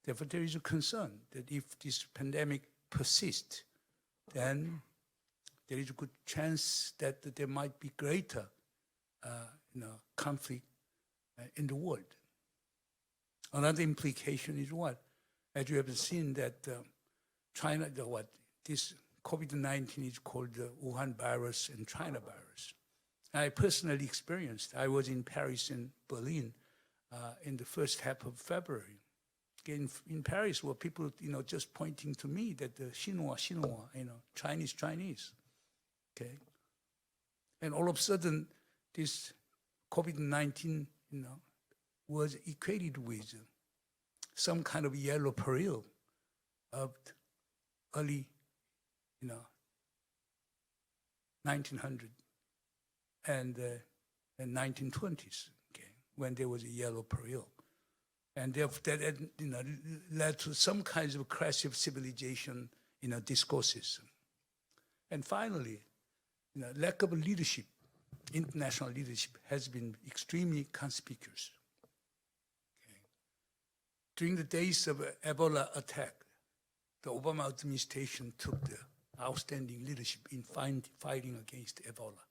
Speaker 5: Therefore, there is a concern that if this pandemic persists, then there is a good chance that there might be greater conflict in the world. Another implication is what? As you have seen that China, this COVID-19 is called the Wuhan virus and China virus. I personally experienced, I was in Paris and Berlin in the first half of February. In Paris, were people, just pointing to me that the Xinhua, Chinese, okay? And all of a sudden, this COVID-19, was equated with some kind of yellow peril of early, 1900 and 1920s, okay, when there was a yellow peril. And therefore, that led to some kinds of crash of civilization, discourses. And finally, lack of leadership, international leadership, has been extremely conspicuous. Okay. During the days of Ebola attack, the Obama administration took the outstanding leadership in fighting against Ebola.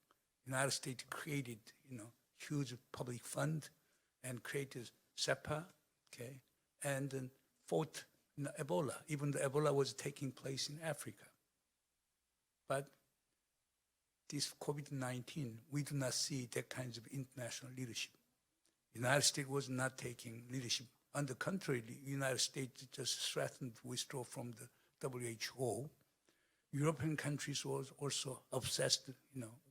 Speaker 5: The United States created, huge public fund and created SEPA, okay, and then fought Ebola, even though Ebola was taking place in Africa. But this COVID-19, we do not see that kinds of international leadership. The United States was not taking leadership. On the contrary, the United States just threatened to withdraw from the WHO. European countries was also obsessed,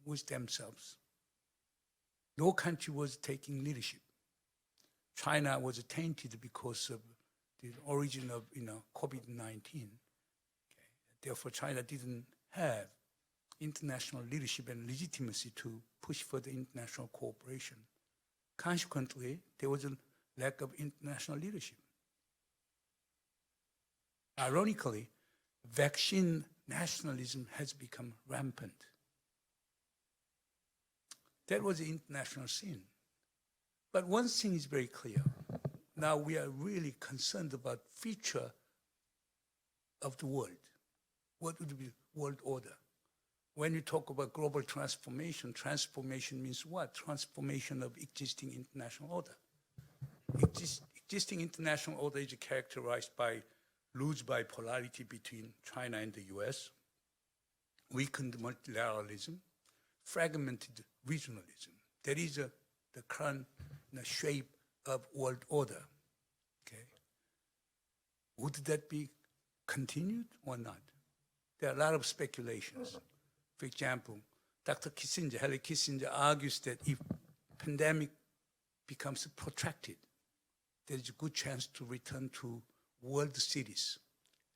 Speaker 5: with themselves. No country was taking leadership. China was tainted because of the origin of, COVID-19. Okay. Therefore, China didn't have international leadership and legitimacy to push for the international cooperation. Consequently, there was a lack of international leadership. Ironically, vaccine nationalism has become rampant. That was the international scene. But one thing is very clear. Now we are really concerned about future of the world. What would be world order? When you talk about global transformation, transformation means what? Transformation of existing international order. existing international order is characterized by loose bipolarity between China and the US, weakened multilateralism, fragmented regionalism. That is the current shape of world order. Okay, would that be continued or not? There are a lot of speculations. For example, Dr. Kissinger, Henry Kissinger argues that if pandemic becomes protracted, there is a good chance to return to world cities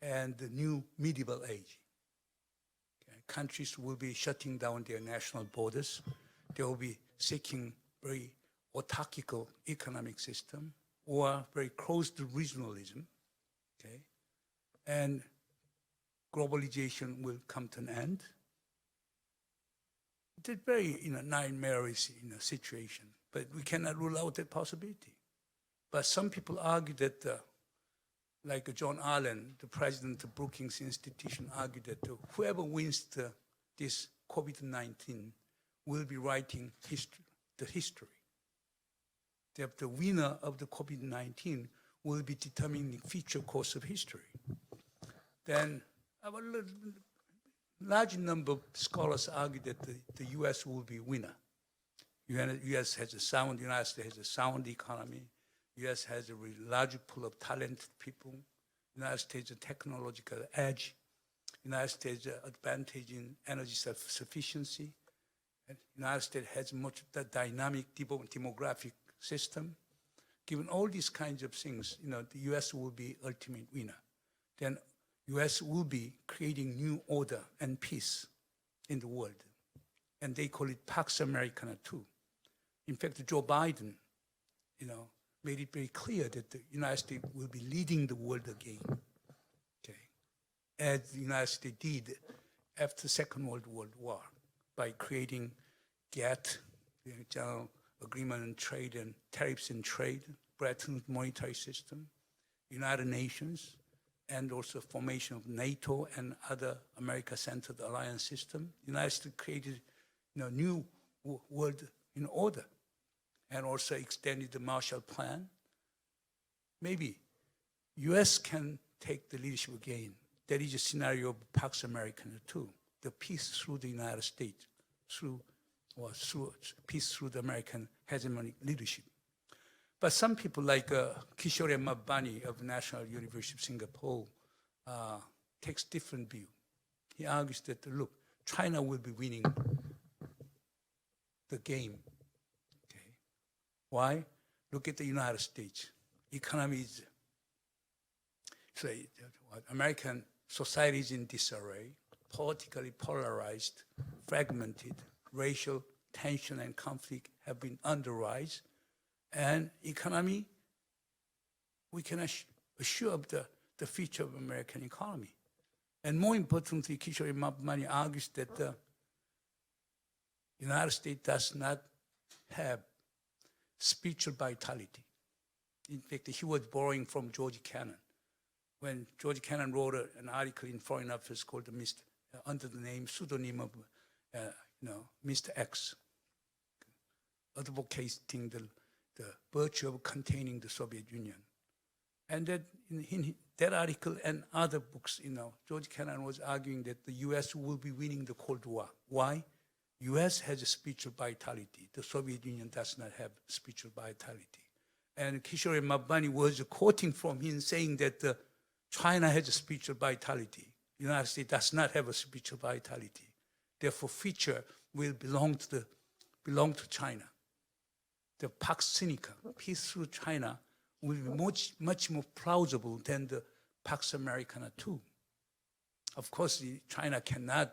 Speaker 5: and the new medieval age. Okay. Countries will be shutting down their national borders. They will be seeking very autarchical economic system or very closed regionalism. Okay. And globalization will come to an end. It's a very nightmarish situation, but we cannot rule out that possibility. But some people argue that, like John Allen, the president of Brookings Institution, argued that whoever wins this COVID-19 will be writing the history. That the winner of the COVID-19 will be determining the future course of history. Then a large number of scholars argue that the U.S. will be winner. U.S. has a sound, United States has a sound economy. U.S. has a really large pool of talented people. United States has a technological edge. United States has an advantage in energy self-sufficiency. And United States has much the dynamic demographic system. Given all these kinds of things, the U.S. will be ultimate winner. Then U.S. will be creating new order and peace in the world. And they call it Pax Americana too. In fact, Joe Biden, made it very clear that the United States will be leading the world again, okay, as the United States did after the Second World War by creating GATT, the General Agreement on Trade and Tariffs and Trade, Bretton Woods monetary system, United Nations, and also formation of NATO and other America-centered alliance system. The United States created new world in order and also extended the Marshall Plan. Maybe U.S. can take the leadership again. That is a scenario of Pax Americana too, the peace through the United States, through peace through the American hegemonic leadership. But some people like Kishore Mahbani of National University of Singapore takes different view. He argues that, look, China will be winning the game. Okay. Why? Look at the United States. Economy is, American society is in disarray, politically polarized, fragmented, racial tension and conflict have been on the rise. And economy, we can assure of the future of American economy. And more importantly, Kishore Mahbani argues that the United States does not have spiritual vitality. In fact, he was borrowing from George Kennan. When George Kennan wrote an article in Foreign Affairs called under the pseudonym of Mr. X, advocating the virtue of containing the Soviet Union. And that in that article and other books, George Kennan was arguing that the U.S. will be winning the Cold War. Why? U.S. has a spiritual vitality. The Soviet Union does not have spiritual vitality. And Kishore Mahbani was quoting from him saying that China has a spiritual vitality. The United States does not have a spiritual vitality. Therefore, future will belong to China. The Pax Sinica, peace through China, will be much more plausible than the Pax Americana too. Of course, China cannot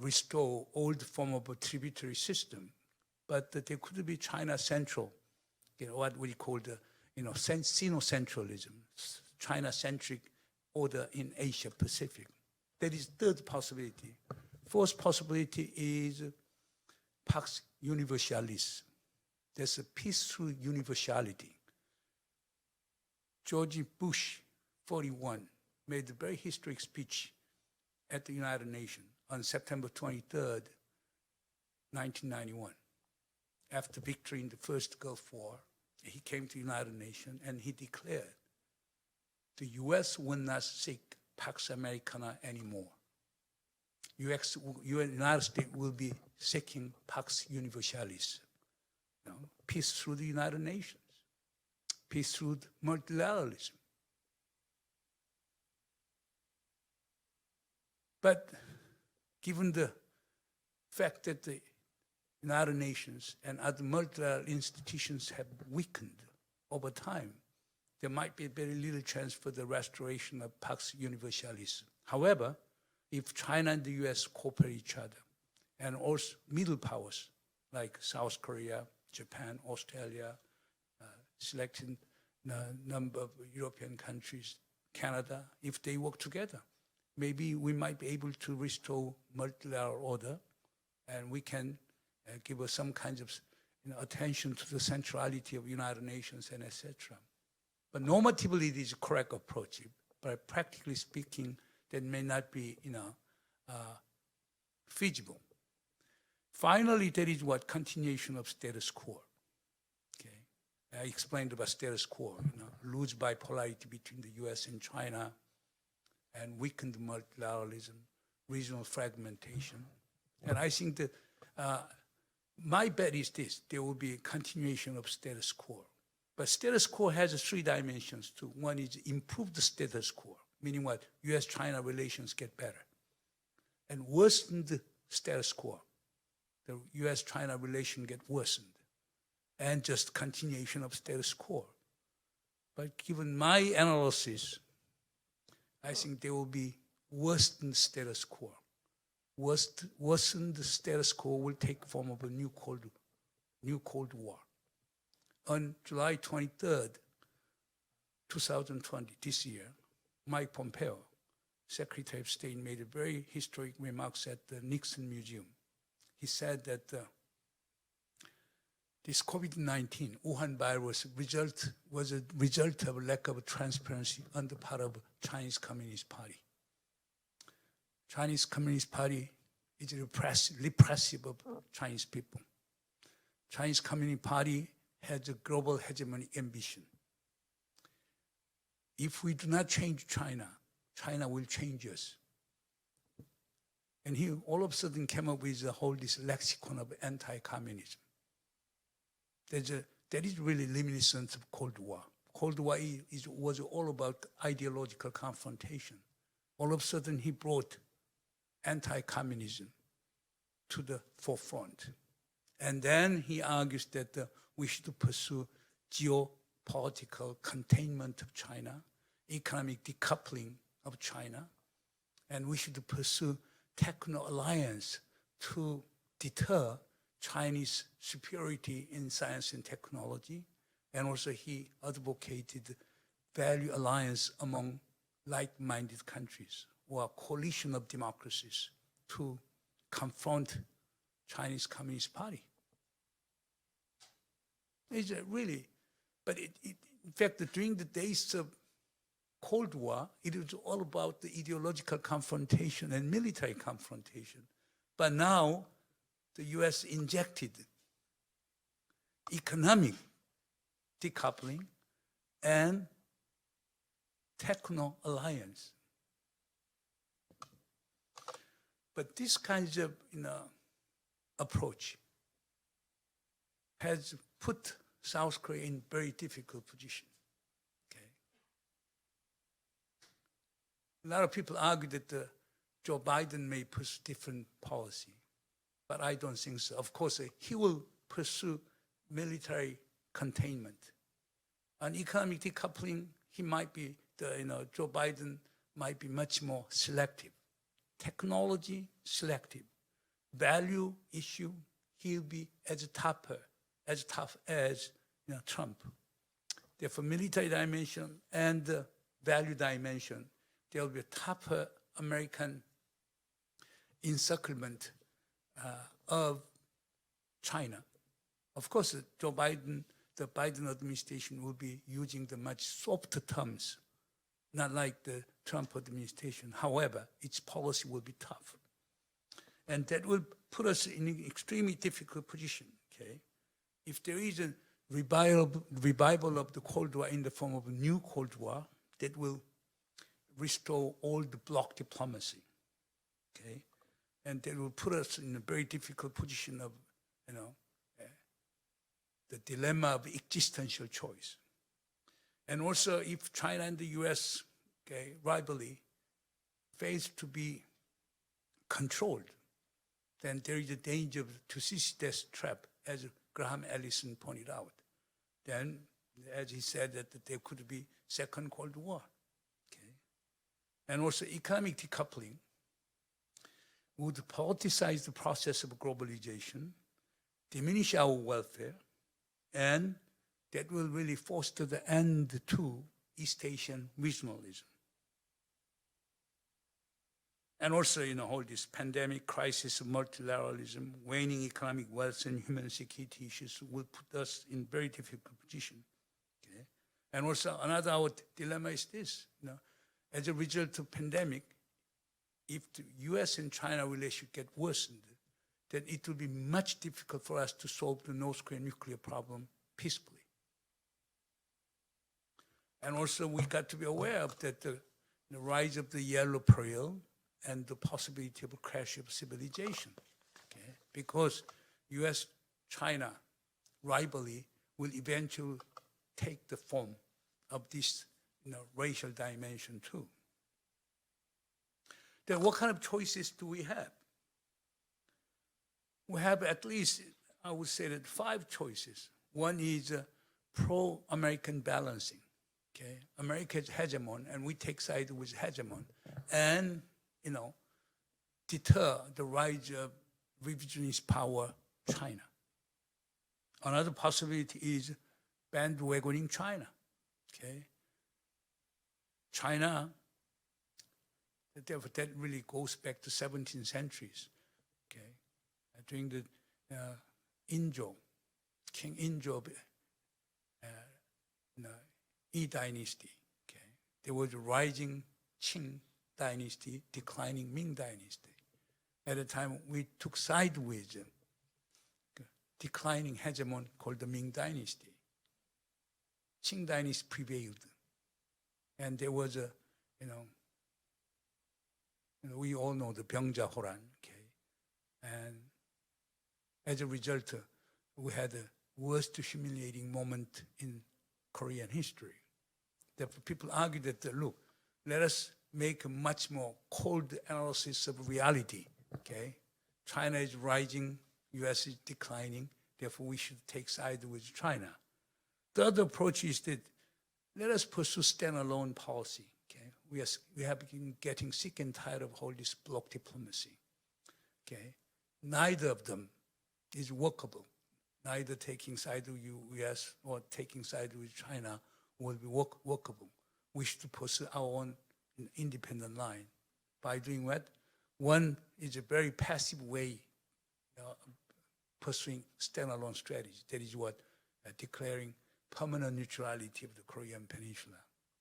Speaker 5: restore old form of a tributary system, but there could be China Central, what we call the Sino-centralism, China-centric order in Asia Pacific. That is third possibility. Fourth possibility is Pax Universalis. There's a peace through universality. George Bush, 41, made a very historic speech at the United Nations on September 23rd, 1991, after victory in the first Gulf War he came to United Nations and he declared the U.S. will not seek Pax Americana anymore. United States will be seeking Pax Universalis, peace through the United Nations, peace through multilateralism. But given the fact that the United Nations and other multilateral institutions have weakened over time, there might be very little chance for the restoration of Pax Universalis. However, if China and the US cooperate each other, and also middle powers like South Korea, Japan, Australia, selected number of European countries, Canada, if they work together, maybe we might be able to restore multilateral order, and we can give us some kinds of attention to the centrality of United Nations and etc. But normatively, it is a correct approach. But practically speaking, that may not be feasible. Finally, there is what continuation of status quo. Okay, I explained about status quo, loose bipolarity between the U.S. and China, and weakened multilateralism, regional fragmentation. And I think that my bet is this: there will be a continuation of status quo. But status quo has three dimensions too. One is improve the status quo, meaning what? U.S.-China relations get better. And worsen the status quo. The U.S.-China relation get worsened. And just continuation of status quo. But given my analysis, I think there will be worsened status quo. Worsened status quo will take form of a new Cold War. On July 23rd, 2020, this year, Mike Pompeo, Secretary of State, made a very historic remarks at the Nixon Museum. He said that this COVID-19, Wuhan virus, was a result of a lack of transparency on the part of Chinese Communist Party. Chinese Communist Party is repressive of Chinese people. Chinese Communist Party has a global hegemony ambition. If we do not change China, China will change us. And he all of a sudden came up with this lexicon of anti-communism. That is really reminiscent of Cold War. Cold War was all about ideological confrontation. All of a sudden he brought anti-communism to the forefront. And then he argues that we should pursue geopolitical containment of China, economic decoupling of China, and we should pursue techno-alliance to deter Chinese superiority in science and technology. And also he advocated value alliance among like-minded countries or a coalition of democracies to confront Chinese Communist Party. It's really, but in fact, during the days of Cold War, it was all about the ideological confrontation and military confrontation. But now, the US injected economic decoupling and techno-alliance. But this kind of approach has put South Korea in very difficult position. Okay. A lot of people argue that Joe Biden may pursue different policy, but I don't think so. Of course, he will pursue military containment. On economic decoupling, he might be Joe Biden might be much more selective. Technology selective. Value issue, he'll be as tough as Trump. Therefore, military dimension and the value dimension, there will be a tougher American encirclement of China. Of course, the Biden administration will be using the much softer terms, not like the Trump administration. However, its policy will be tough. And that will put us in an extremely difficult position, okay? If there is a revival of the Cold War in the form of a new Cold War that will restore all the bloc diplomacy, okay? And that will put us in a very difficult position of, the dilemma of existential choice. And also, if China and the US, okay, rivalry fails to be controlled, then there is a danger of Thucydides' trap, as Graham Allison pointed out. Then, as he said, that there could be second Cold War. Okay? And also, economic decoupling would politicize the process of globalization, diminish our welfare, and that will really foster the end to East Asian regionalism. And also, all this pandemic crisis of multilateralism, waning economic wealth and human security issues will put us in very difficult position. Okay? And also another our dilemma is this, as a result of pandemic, if the US and China relations get worsened, then it will be much difficult for us to solve the North Korean nuclear problem peacefully. And also we got to be aware of that the rise of the yellow peril and the possibility of a crash of civilization, okay? Because US-China rivalry will eventually take the form of this racial dimension too. Then what kind of choices do we have? We have at least, I would say that 5 choices. One is pro-American balancing. Okay, America is hegemon, and we take side with hegemon, and deter the rise of revisionist power, China. Another possibility is bandwagoning China. Okay, China. Therefore, that really goes back to 17th centuries. Okay, during the King Injo Yi dynasty. Okay, there was a rising Qing dynasty, declining Ming dynasty. At the time, we took side with declining hegemon called the Ming dynasty. Qing dynasty prevailed, and there was a we all know the Byungja Horan, okay? And as a result, we had the worst humiliating moment in Korean history. Therefore, people argue that, look, let us make a much more cold analysis of reality, okay? China is rising, US is declining, therefore we should take sides with China. The other approach is that let us pursue standalone policy. We have been getting sick and tired of all this bloc diplomacy. Okay, neither of them is workable. Neither taking side with U.S. or taking side with China will be workable. We should pursue our own independent line. By doing what? One is a very passive way of pursuing standalone strategy. That is what? Declaring permanent neutrality of the Korean Peninsula.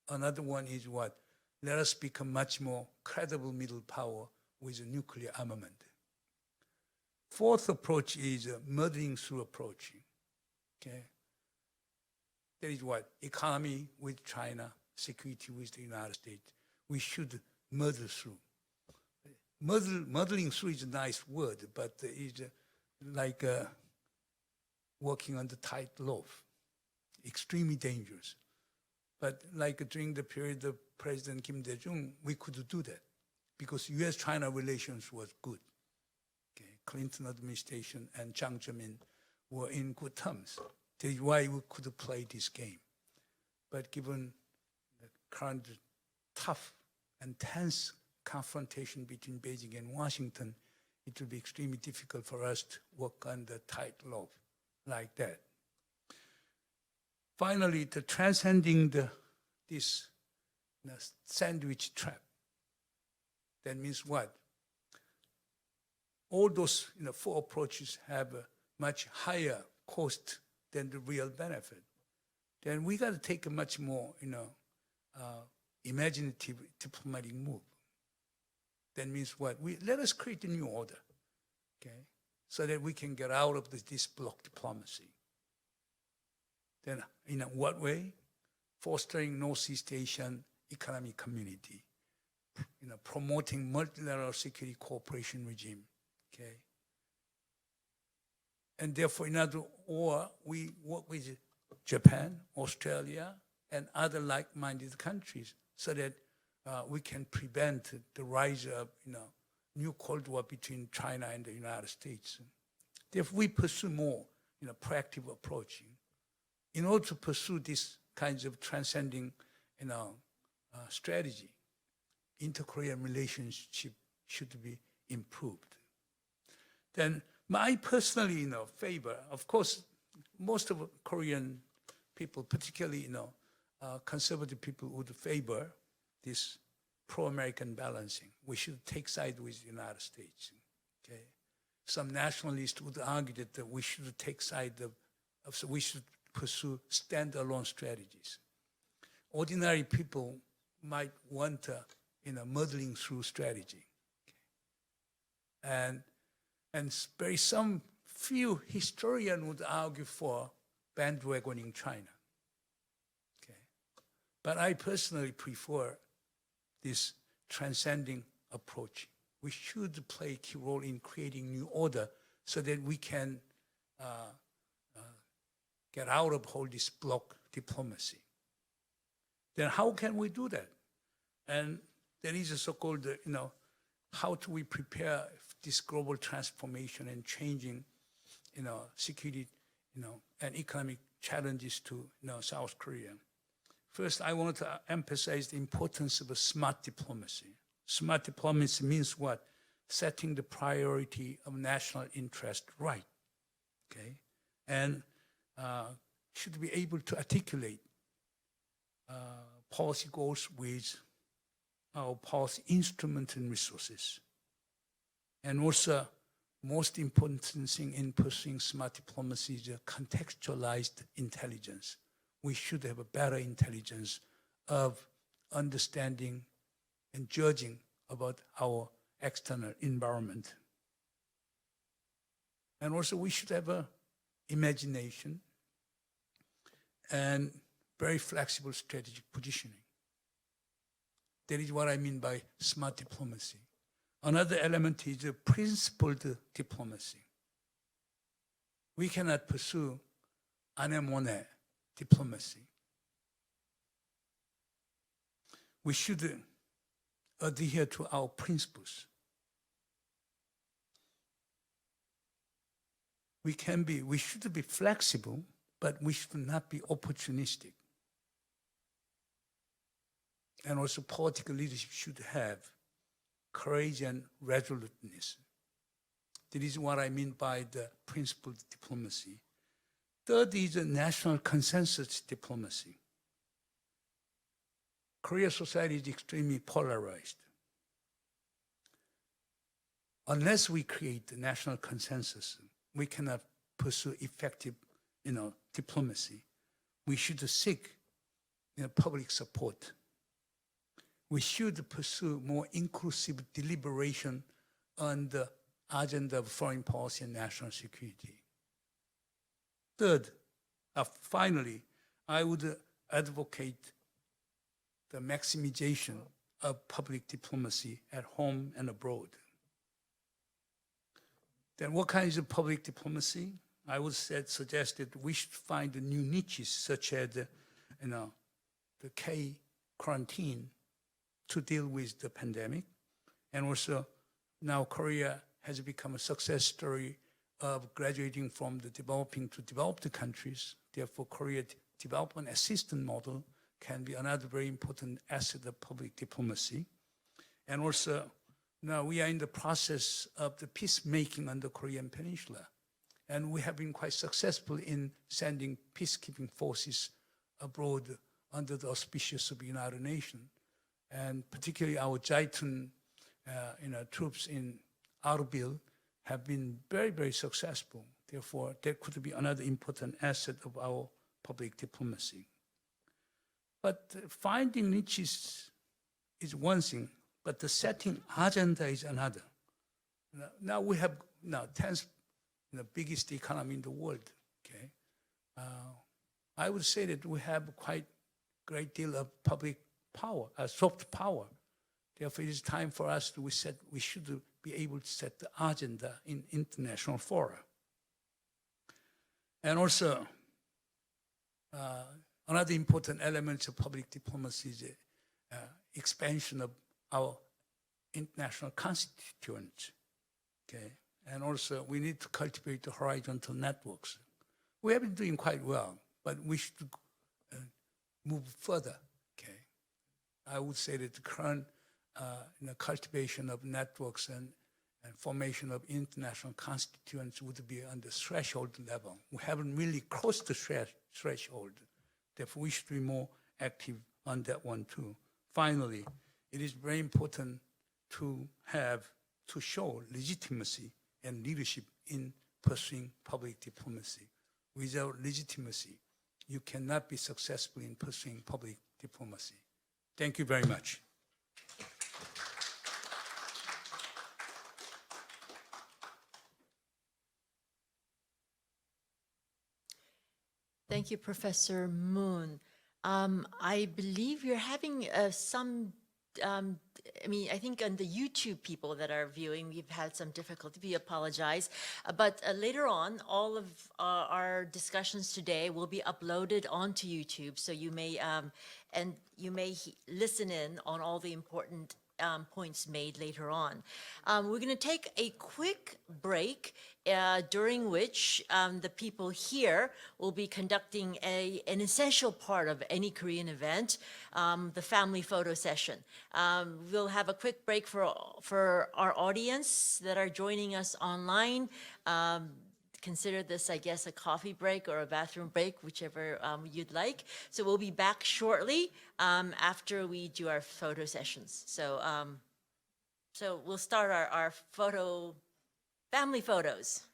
Speaker 5: Another one is what? Let us become much more credible middle power with a nuclear armament. Fourth approach is a muddling through approach. Okay, that is what? Economy with China, security with the United States. We should muddle through. Muddling through is a nice word, but it's like walking on the tightrope, extremely dangerous. But like during the period of President Kim Dae-jung, we could do that because US-China relations was good. Okay, Clinton administration and Jiang Zemin were in good terms. That is why we could play this game. But given the current tough and tense confrontation between Beijing and Washington, it will be extremely difficult for us to work on the tightrope like that. Finally, the transcending this sandwich trap. That means what? All those 4 approaches have a much higher cost than the real benefit. Then we got to take a much more imaginative diplomatic move. That means what? Let us create a new order, okay, so that we can get out of this bloc diplomacy. Then in what way? Fostering Northeast Asian economic community, promoting multilateral security cooperation regime, okay? And therefore, we work with Japan, Australia, and other like-minded countries so that we can prevent the rise of new Cold War between China and the United States. Therefore, we pursue more proactive approach. In order to pursue these kinds of transcending strategy, inter-Korean relationship should be improved. Then my personally favor, of course, most of Korean people, particularly conservative people, would favor this pro-American balancing. We should take side with the United States. Okay, some nationalists would argue that we should take side so we should pursue standalone strategies. Ordinary people might want muddling through strategy, okay. And very some few historians would argue for bandwagoning China. Okay, but I personally prefer this transcending approach. We should play a key role in creating new order so that we can get out of all this bloc diplomacy. Then how can we do that? And there is a so-called, how do we prepare this global transformation and changing, security, and economic challenges to, South Korea? First, I want to emphasize the importance of a smart diplomacy. Smart diplomacy means what? Setting the priority of national interest right, okay? And should be able to articulate policy goals with our policy instruments and resources. And also, most important thing in pursuing smart diplomacy is a contextualized intelligence. We should have a better intelligence of understanding and judging about our external environment. And also we should have a imagination and very flexible strategic positioning. That is what I mean by smart diplomacy. Another element is a principled diplomacy. We cannot pursue anemone diplomacy. We should adhere to our principles. We should be flexible, but we should not be opportunistic. And also political leadership should have courage and resoluteness. That is what I mean by the principled diplomacy. Third is a national consensus diplomacy. Korean society is extremely polarized. Unless we create a national consensus, we cannot pursue effective, diplomacy. We should seek public support. We should pursue more inclusive deliberation on the agenda of foreign policy and national security. Third, finally, I would advocate the maximization of public diplomacy at home and abroad. Then what kinds of public diplomacy? I would suggest that we should find new niches such as the K-quarantine to deal with the pandemic. And also now Korea has become a success story of graduating from the developing to developed countries. Therefore, Korea development assistance model can be another very important asset of public diplomacy. And also, now we are in the process of the peacemaking on the Korean Peninsula. And we have been quite successful in sending peacekeeping forces abroad under the auspices of the United Nations. And particularly our Jaitun troops in Arbil have been very, very successful. Therefore, that could be another important asset of our public diplomacy. But finding niches is one thing, but the setting agenda is another. Now we have 10th biggest economy in the world. Okay, I would say that we have quite great deal of public power, soft power. Therefore, it is time for us to, we should be able to set the agenda in international fora. And also, another important element of public diplomacy is the expansion of our international constituents. Okay, and also we need to cultivate the horizontal networks. We have been doing quite well, but we should move further. Okay, I would say that the current cultivation of networks and formation of international constituents would be on the threshold level. We haven't really crossed the threshold. Therefore, we should be more active on that one too. Finally, it is very important to show legitimacy and leadership in pursuing public diplomacy. Without legitimacy, you cannot be successful in pursuing public diplomacy. Thank you very much.
Speaker 1: Thank you, Professor Moon. I believe you're having some, I think on the YouTube people that are viewing, we've had some difficulty. We apologize. But later on, all of our discussions today will be uploaded onto YouTube. So you may, listen in on all the important points made later on. We're going to take a quick break during which the people here will be conducting an essential part of any Korean event, the family photo session. We'll have a quick break for our audience that are joining us online. Consider this, I guess, a coffee break or a bathroom break, whichever you'd like. So we'll be back shortly after we do our photo sessions. So, so we'll start our family photos.